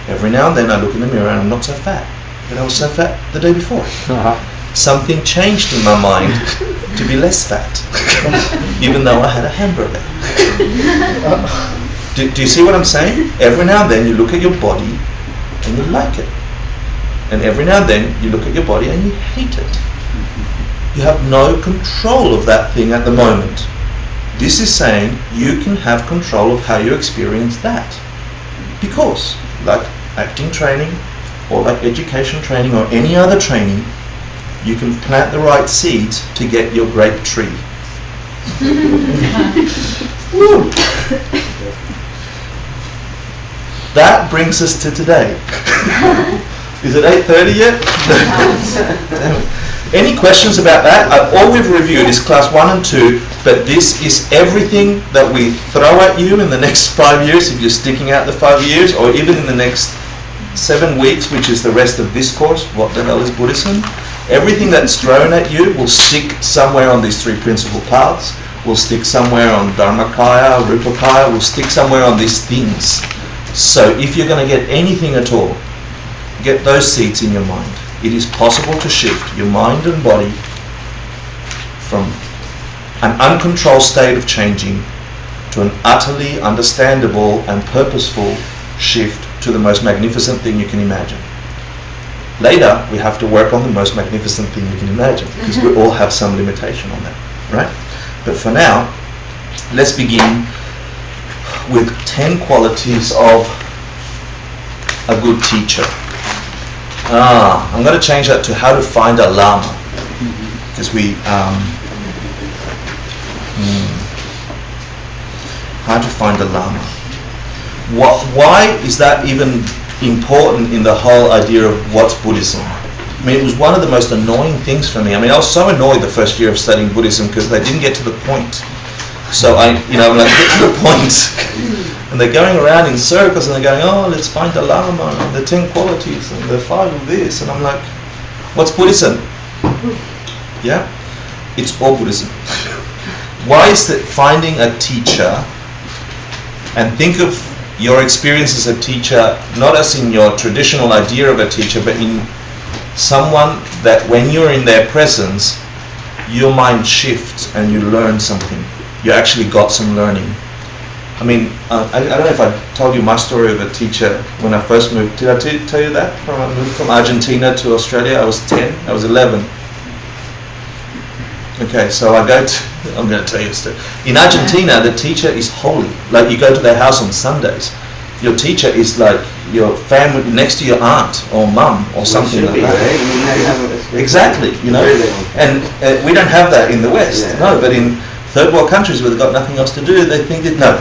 Every now and then I look in the mirror and I'm not so fat. But I was so fat the day before. Something changed in my mind to be less fat, even though I had a hamburger. Do you see what I'm saying? Every now and then you look at your body and you like it. And every now and then you look at your body and you hate it. You have no control of that thing at the moment. This is saying you can have control of how you experience that. Because, like acting training, or like education training, or any other training, you can plant the right seeds to get your great tree. Woo. That brings us to today. Is it 8:30 yet? Any questions about that? All we've reviewed is class 1 and 2, but this is everything that we throw at you in the next 5 years, if you're sticking out the 5 years, or even in the next 7 weeks, which is the rest of this course, what the hell is Buddhism? Everything that's thrown at you will stick somewhere on these 3 principal paths, will stick somewhere on Dharmakaya, Rupakaya, will stick somewhere on these things. So if you're going to get anything at all, get those seeds in your mind. It is possible to shift your mind and body from an uncontrolled state of changing to an utterly understandable and purposeful shift to the most magnificent thing you can imagine. Later, we have to work on the most magnificent thing you can imagine, because we all have some limitation on that, right? But for now, let's begin with 10 qualities of a good teacher. I'm going to change that to how to find a Lama, because how to find a Lama. Why is that even important in the whole idea of what's Buddhism? I mean, it was one of the most annoying things for me. I mean, I was so annoyed the first year of studying Buddhism because they didn't get to the point. So when I get to the point, and they're going around in circles and they're going, oh, let's find the Lama and the 10 qualities and the 5 of this, and I'm like, what's Buddhism? Yeah, it's all Buddhism. Why is that finding a teacher, and think of your experience as a teacher not as in your traditional idea of a teacher, but in someone that when you're in their presence, your mind shifts and you learn something. You actually got some learning. I mean, I don't know if I told you my story of a teacher when I first moved. Did I tell you that? I moved from Argentina to Australia. I was 10. I was 11. Okay, so I'm going to tell you a story. In Argentina, the teacher is holy. Like, you go to their house on Sundays. Your teacher is like your family, next to your aunt or mum or something like that. Right? Exactly, you know. And we don't have that in the West. Yeah. No, but in third world countries where they've got nothing else to do, they think that no.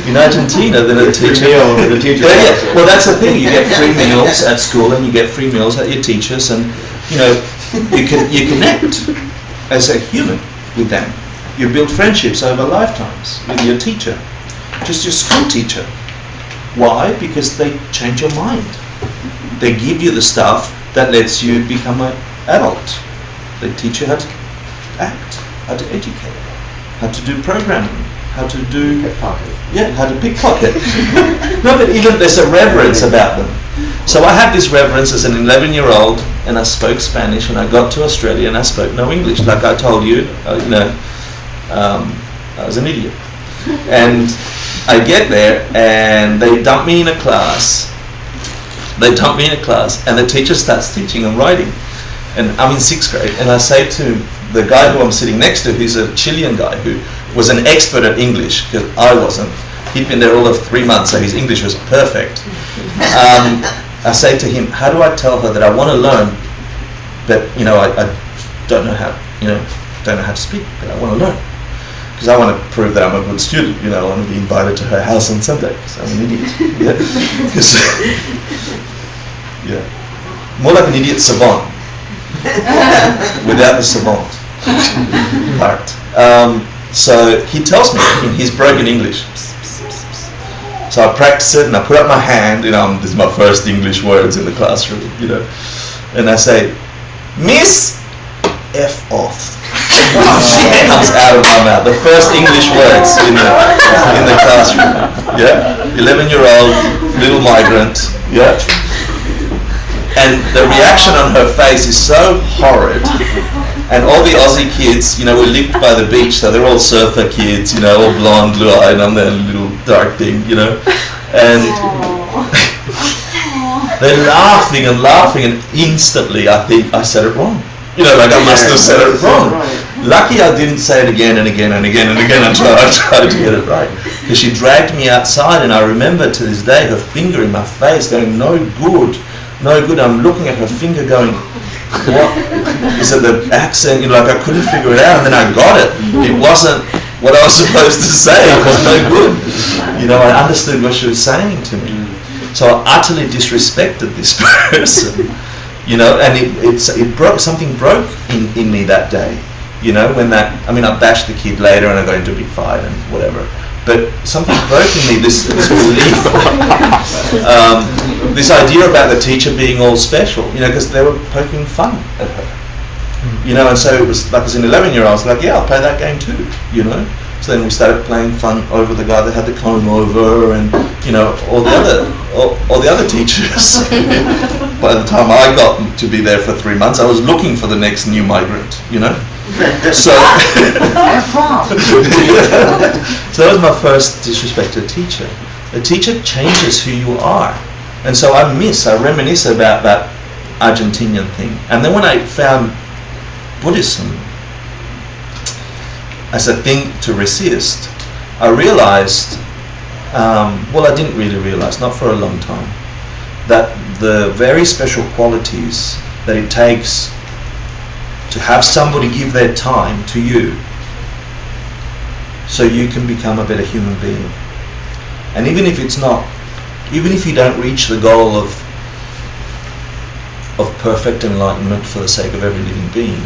In Argentina, then a teacher. Well, that's the thing. You get free meals at school, and you get free meals at your teachers, and you know, you connect as a human with them. You build friendships over lifetimes with your teacher, just your school teacher. Why? Because they change your mind. They give you the stuff that lets you become an adult. They teach you how to act, how to educate, how to do programming, how to do pickpocket. Yeah, how to pickpocket. No, but even there's a reverence about them. So I had this reverence as an 11-year-old, and I spoke Spanish, and I got to Australia and I spoke no English. Like I told you, I was an idiot. And I get there and they dump me in a class. And the teacher starts teaching and writing. And I'm in 6th grade, and I say to the guy who I'm sitting next to, who's a Chilean guy who was an expert at English, because I wasn't. He'd been there all of 3 months, so his English was perfect. I say to him, how do I tell her that I want to learn, but I don't know how, don't know how to speak, but I want to learn. Because I want to prove that I'm a good student, I want to be invited to her house on Sunday, because I'm an idiot. Yeah. More like an idiot savant, without the savant part. So he tells me in his broken English. So I practice it and I put up my hand, this is my first English words in the classroom, and I say, Miss F off. Comes out of my mouth. The first English words in the classroom. Yeah, 11-year-old little migrant. Yeah, and the reaction on her face is so horrid And all the Aussie kids, you know, were licked by the beach, so they're all surfer kids, you know, all blonde, blue-eyed, and I'm that little dark thing, you know. And they're laughing and laughing, and instantly I think I said it wrong. You know, like I must have said it wrong. Lucky I didn't say it again and again and again and again until I tried to get it right. Because she dragged me outside, and I remember to this day her finger in my face going, no good, no good. I'm looking at her finger going, what? Is it the accent? You know, like I couldn't figure it out, and then I got it. It wasn't what I was supposed to say. It was no good. You know, I understood what she was saying to me. So I utterly disrespected this person. You know, and it broke, something broke in me that day. You know, when that, I mean, I bashed the kid later and I got into a big fight and whatever. But something broke in me, this belief, this idea about the teacher being all special, you know, because they were poking fun at her. You know, and so it was like, as an 11-year-old, I was like, yeah, I'll play that game too, you know. So then we started playing fun over the guy that had the comb over, and, you know, all the other teachers. By the time I got to be there for 3 months, I was looking for the next new migrant, you know. So, so that was my first disrespect to a teacher. A teacher changes who you are. And so I reminisce about that Argentinian thing. And then when I found Buddhism as a thing to resist, I realized, well, I didn't really realize, not for a long time, that the very special qualities that it takes to have somebody give their time to you so you can become a better human being. And even if it's not, even if you don't reach the goal of perfect enlightenment for the sake of every living being,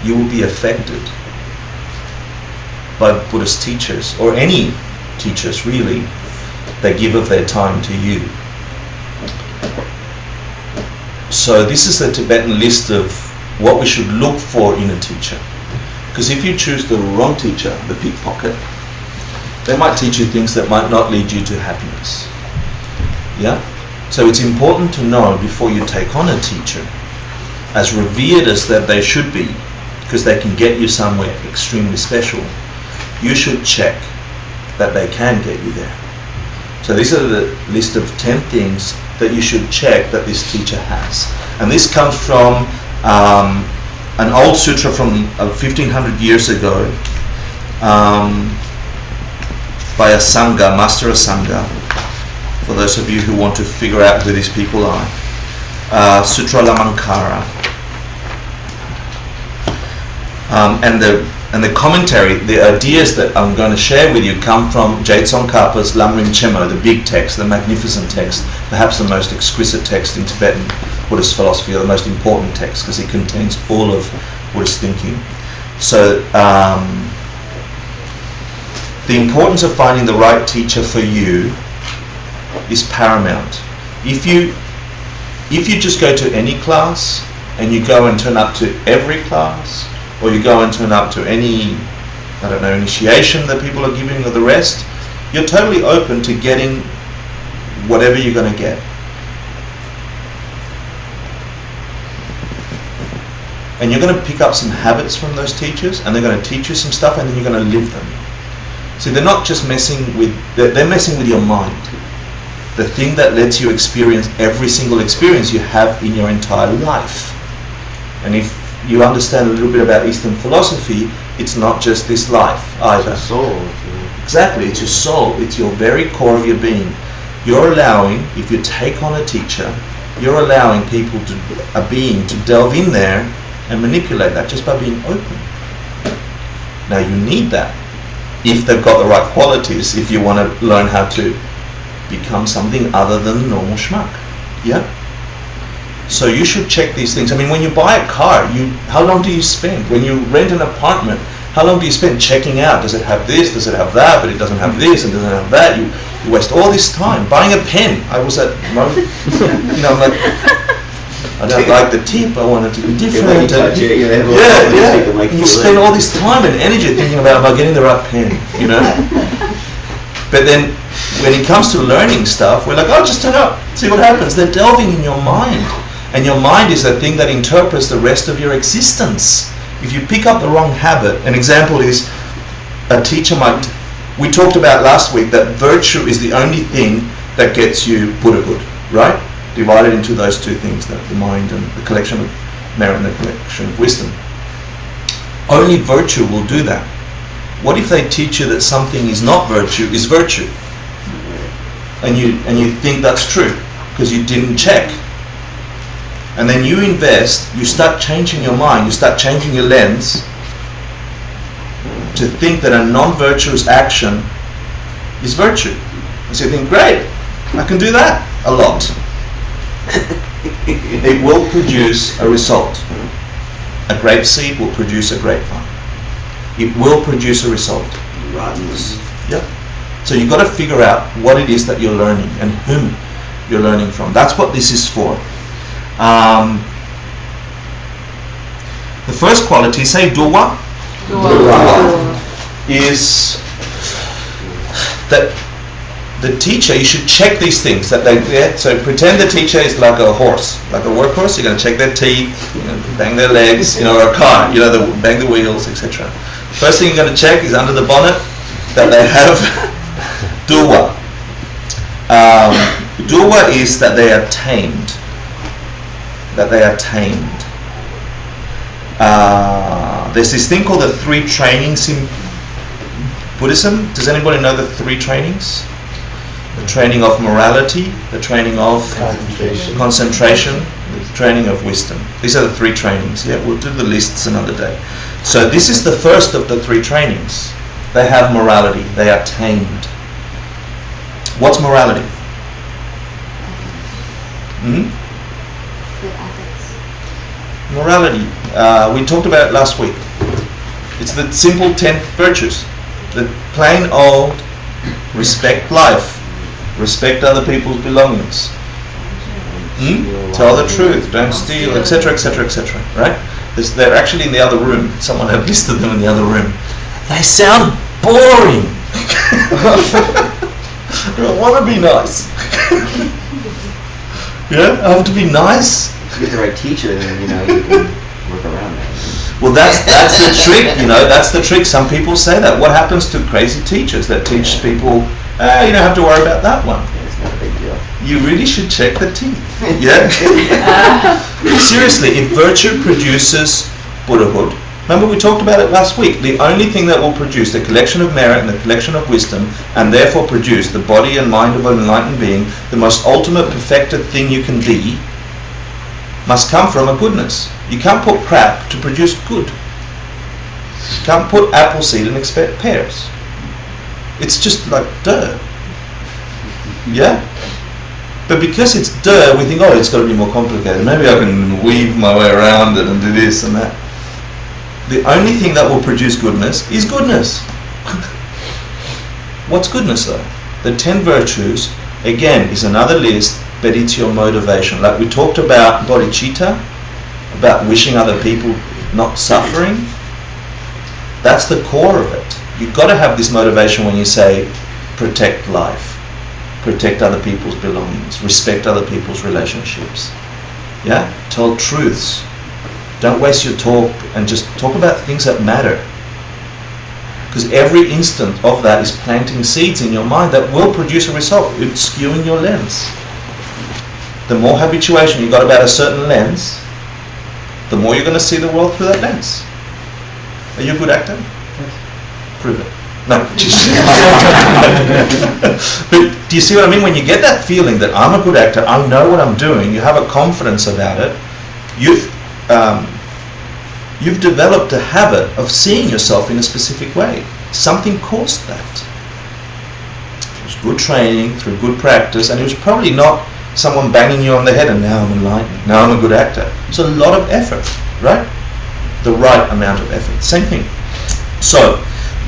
you will be affected by Buddhist teachers, or any teachers really, that give of their time to you. So this is the Tibetan list of what we should look for in a teacher. Because if you choose the wrong teacher, the pickpocket, they might teach you things that might not lead you to happiness. Yeah? So it's important to know before you take on a teacher, as revered as that they should be, because they can get you somewhere extremely special, you should check that they can get you there. So these are the list of 10 things that you should check that this teacher has. And this comes from an old sutra from 1500 years ago by a Sangha, master of Sangha, for those of you who want to figure out who these people are. Sutra Lamankara. And the commentary, the ideas that I'm going to share with you come from Je Tsongkapa's Lamrim Chemo, the big text, the magnificent text, perhaps the most exquisite text in Tibetan Buddhist philosophy, or the most important text, because it contains all of Buddhist thinking. So the importance of finding the right teacher for you is paramount. If you just go to any class and you go and turn up to every class, or you go and turn up to any, I don't know, initiation that people are giving or the rest, you're totally open to getting whatever you're going to get. And you're going to pick up some habits from those teachers, and they're going to teach you some stuff, and then you're going to live them. See, they're not just messing with, they're messing with your mind. The thing that lets you experience every single experience you have in your entire life. And if you understand a little bit about Eastern philosophy, it's not just this life either. It's your soul. Exactly, it's your soul. It's your very core of your being. You're allowing, if you take on a teacher, you're allowing people to, a being, to delve in there and manipulate that just by being open. Now you need that if they've got the right qualities, if you want to learn how to become something other than the normal schmuck. Yeah? So you should check these things. I mean, when you buy a car, how long do you spend? When you rent an apartment, how long do you spend checking out? Does it have this? Does it have that? But it doesn't have this and doesn't have that. You waste all this time buying a pen. I was at, I'm like, I don't like the tip. I want it to be different. You spend all this time and energy thinking about, am I getting the right pen? You know. But then, when it comes to learning stuff, we're like, oh, just turn up, see what happens. They're delving in your mind. And your mind is the thing that interprets the rest of your existence. If you pick up the wrong habit, an example is a teacher might, we talked about last week that virtue is the only thing that gets you Buddhahood, right? Divided into those two things, the mind and the collection of merit and the collection of wisdom. Only virtue will do that. What if they teach you that something is not virtue, is virtue? And you think that's true because you didn't check. And then you invest, you start changing your mind, you start changing your lens to think that a non-virtuous action is virtue. And so you think, great, I can do that a lot. It will produce a result. A grape seed will produce a grapevine. It will produce a result. Rottenness. Yep. So you've got to figure out what it is that you're learning and whom you're learning from. That's what this is for. The first quality, say duwa. Duwa is that the teacher, you should check these things that they get. So pretend the teacher is like a horse, like a workhorse. You're going to check their teeth, bang their legs, or a car, bang the wheels, etc. First thing you're going to check is under the bonnet that they have duwa. Duwa is that they are tamed. That they are tamed. There's this thing called the 3 trainings in Buddhism. Does anybody know the 3 trainings? The training of morality, the training of concentration, the training of wisdom. These are the 3 trainings. Yeah, we'll do the lists another day. So this is the first of the 3 trainings. They have morality. They are tamed. What's morality? Morality. We talked about it last week. It's the simple 10 virtues. The plain old respect life, respect other people's belongings, tell the truth, don't steal, etc., etc., etc. Right? They're actually in the other room. Someone had listed them in the other room. They sound boring. I want to be nice. Yeah, I have to be nice. If you get the right teacher, then you can work around that. Well, that's the trick. That's the trick. Some people say that. What happens to crazy teachers that teach people? You don't have to worry about that one. It's not a big deal. You really should check the teeth. Yeah. Seriously, if virtue produces Buddhahood, remember we talked about it last week. The only thing that will produce the collection of merit and the collection of wisdom, and therefore produce the body and mind of an enlightened being, the most ultimate perfected thing you can be, must come from a goodness. You can't put crap to produce good. You can't put apple seed and expect pears. It's just like duh. Yeah? But because it's duh, we think, it's got to be more complicated. Maybe I can weave my way around it and do this and that. The only thing that will produce goodness is goodness. What's goodness though? The 10 virtues, again, is another list, but it's your motivation. Like we talked about bodhicitta, about wishing other people not suffering. That's the core of it. You've got to have this motivation when you say protect life, protect other people's belongings, respect other people's relationships. Yeah? Tell truths. Don't waste your talk and just talk about things that matter. Because every instant of that is planting seeds in your mind that will produce a result. It's skewing your lens. The more habituation you've got about a certain lens, the more you're going to see the world through that lens. Are you a good actor? Yes. Prove it. No. But do you see what I mean? When you get that feeling that I'm a good actor, I know what I'm doing, you have a confidence about it, you've developed a habit of seeing yourself in a specific way. Something caused that. It was good training, through good practice, and it was probably not someone banging you on the head and now I'm enlightened, now I'm a good actor. It's a lot of effort, right? The right amount of effort. Same thing. So,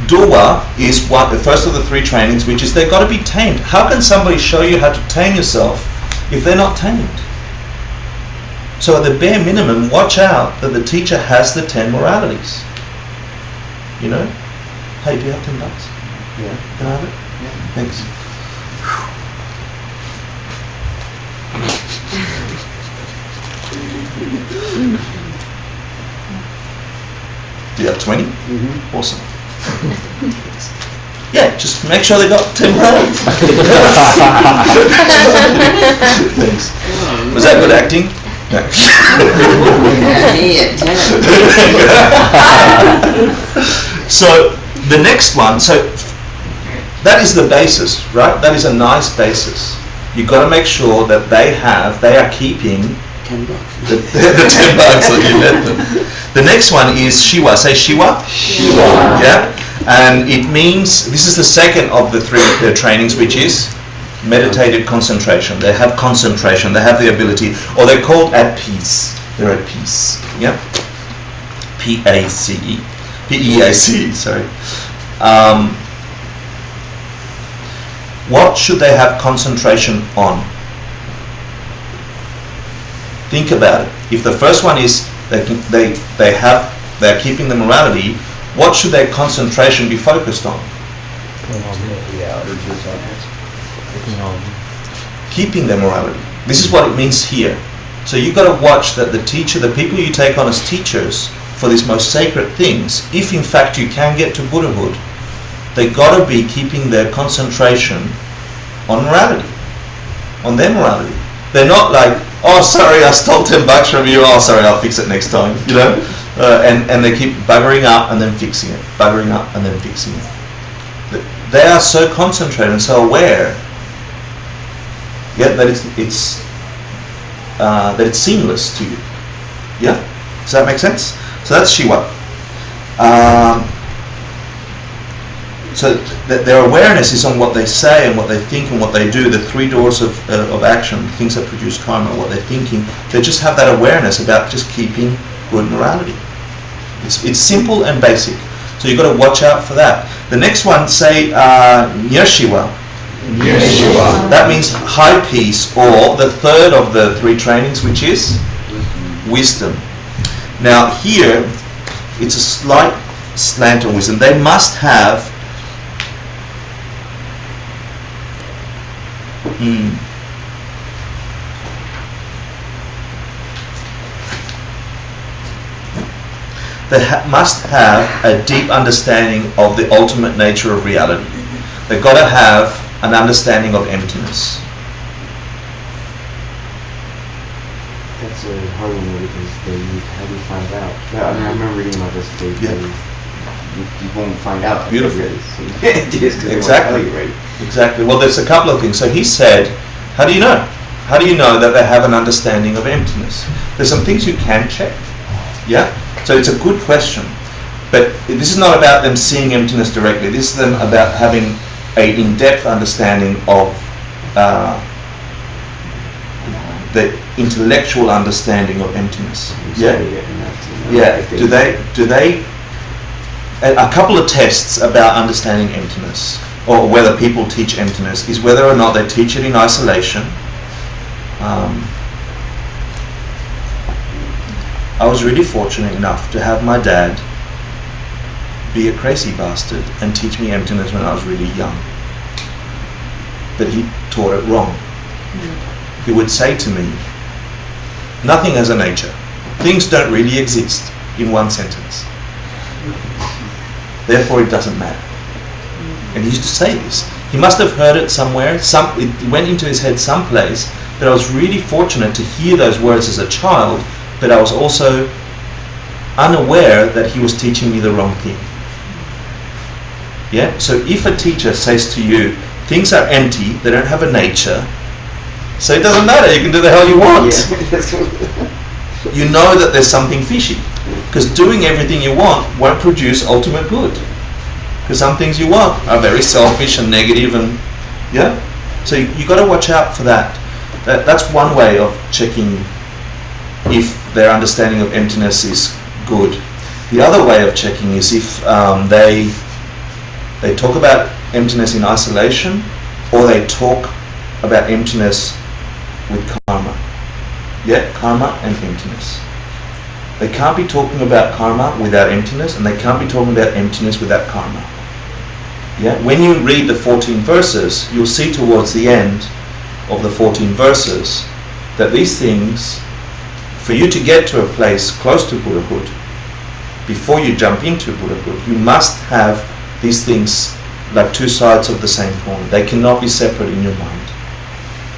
duwa is the first of the 3 trainings, which is they've got to be tamed. How can somebody show you how to tame yourself if they're not tamed? So at the bare minimum, watch out that the teacher has the 10 moralities. Hey, do you have $10? Yeah. Can I have it? Yeah. Thanks. Do you have 20? Mm-hmm. Awesome. Yeah, just make sure they got 10 rows. Thanks. Was that good acting? No. So the next one, so that is the basis, right? That is a nice basis. You've got to make sure that they are keeping $10. the $10 that you let them. The next one is Shiva. Say Shiva. Shiva. Yeah, and it means, this is the second of the three trainings, which is meditated concentration. They have concentration. They have the ability, or they're called at peace. They're at peace. Yeah. P-A-C-E. P-E-A-C-E. Sorry. What should they have concentration on? Think about it. If the first one is they're keeping the morality, what should their concentration be focused on? Keeping their morality. This is what it means here. So you've got to watch that the teacher, the people you take on as teachers for these most sacred things, if in fact you can get to Buddhahood, they got to be keeping their concentration on morality, on their morality. They're not like, oh sorry, I stole $10 from you, oh sorry, I'll fix it next time, you know? And they keep buggering up and then fixing it, buggering up and then fixing it. They are so concentrated and so aware, yeah, that it's seamless to you. Yeah? Does that make sense? So that's Shiva. So their awareness is on what they say and what they think and what they do, the three doors of action, things that produce karma, what they're thinking. They just have that awareness about just keeping good morality. It's simple and basic. So you've got to watch out for that. The next one, say Nirshiva. Nirshiva. That means high peace, or the third of the three trainings, which is wisdom. Now here, it's a slight slant on wisdom. They must have must have a deep understanding of the ultimate nature of reality. They've got to have an understanding of emptiness. That's a hard one because how do you find out? I remember reading about this. You won't find out. Beautiful. Exactly. Right. Exactly. Well, there's a couple of things. So he said, how do you know? How do you know that they have an understanding of emptiness? There's some things you can check. Yeah? So it's a good question. But this is not about them seeing emptiness directly. This is them about having an in-depth understanding of the intellectual understanding of emptiness. Yeah? Yeah. Do they a couple of tests about understanding emptiness, or whether people teach emptiness, is whether or not they teach it in isolation. I was really fortunate enough to have my dad be a crazy bastard and teach me emptiness when I was really young. But he taught it wrong. He would say to me, nothing has a nature. Things don't really exist, in one sentence. Therefore it doesn't matter. And he used to say this. He must have heard it somewhere, it went into his head someplace, but I was really fortunate to hear those words as a child, but I was also unaware that he was teaching me the wrong thing. Yeah? So if a teacher says to you, things are empty, they don't have a nature, so it doesn't matter, you can do the hell you want. Yeah. You know that there's something fishy. Because doing everything you want won't produce ultimate good. Because some things you want are very selfish and negative, and yeah. So you got to watch out for that. That's one way of checking if their understanding of emptiness is good. The other way of checking is if they talk about emptiness in isolation, or they talk about emptiness with karma. Yeah, karma and emptiness. They can't be talking about karma without emptiness, and they can't be talking about emptiness without karma. Yeah? When you read the 14 verses, you'll see towards the end of the 14 verses that these things, for you to get to a place close to Buddhahood, before you jump into Buddhahood, you must have these things like two sides of the same coin. They cannot be separate in your mind.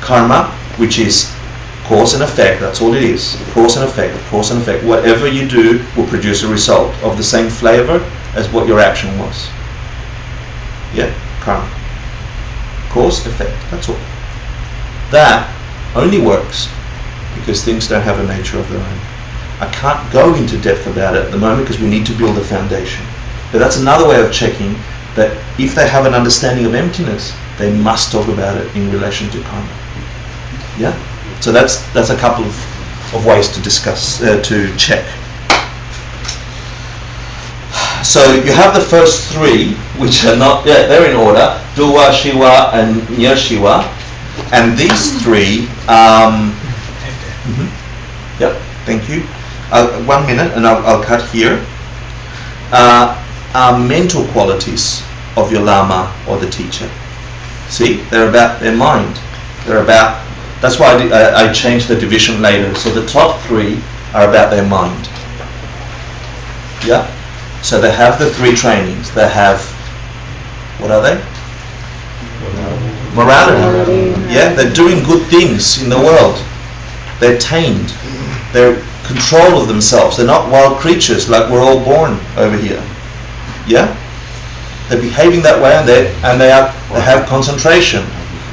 Karma, which is cause and effect, that's all it is. Cause and effect, cause and effect. Whatever you do will produce a result of the same flavor as what your action was. Yeah, karma. Cause, effect, that's all. That only works because things don't have a nature of their own. I can't go into depth about it at the moment because we need to build a foundation. But that's another way of checking that if they have an understanding of emptiness, they must talk about it in relation to karma. Yeah? So that's a couple of ways to discuss, to check. So you have the first three, which are not, they're in order, Duwa, Shiwa, and Nyashiwa. And these three, yep, thank you. 1 minute, and I'll cut here. Are mental qualities of your Lama or the teacher. See, they're about their mind. They're about, that's why I changed the division later. So the top three are about their mind. Yeah? So they have the three trainings. They have, what are they? Morality. Yeah, they're doing good things in the world. They're tamed. They're control of themselves. They're not wild creatures like we're all born over here. Yeah? They're behaving that way, and they have concentration.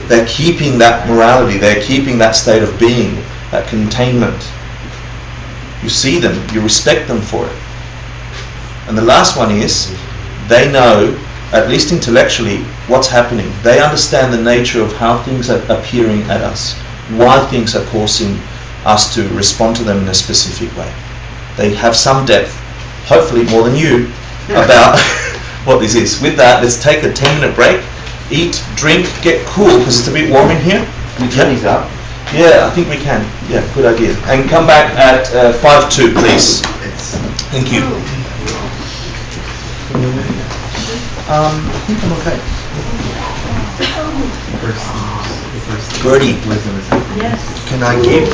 They're keeping that morality. They're keeping that state of being, that containment. You see them. You respect them for it. And the last one is, they know, at least intellectually, what's happening. They understand the nature of how things are appearing at us, why things are causing us to respond to them in a specific way. They have some depth, hopefully more than you, about what this is. With that, let's take a 10-minute break, eat, drink, get cool, because it's a bit warm in here. We turn these up? Yeah, I think we can. Yeah, good idea. And come back at 5:02, please. Thank you. I think I'm okay. Birdie, Yes. can I give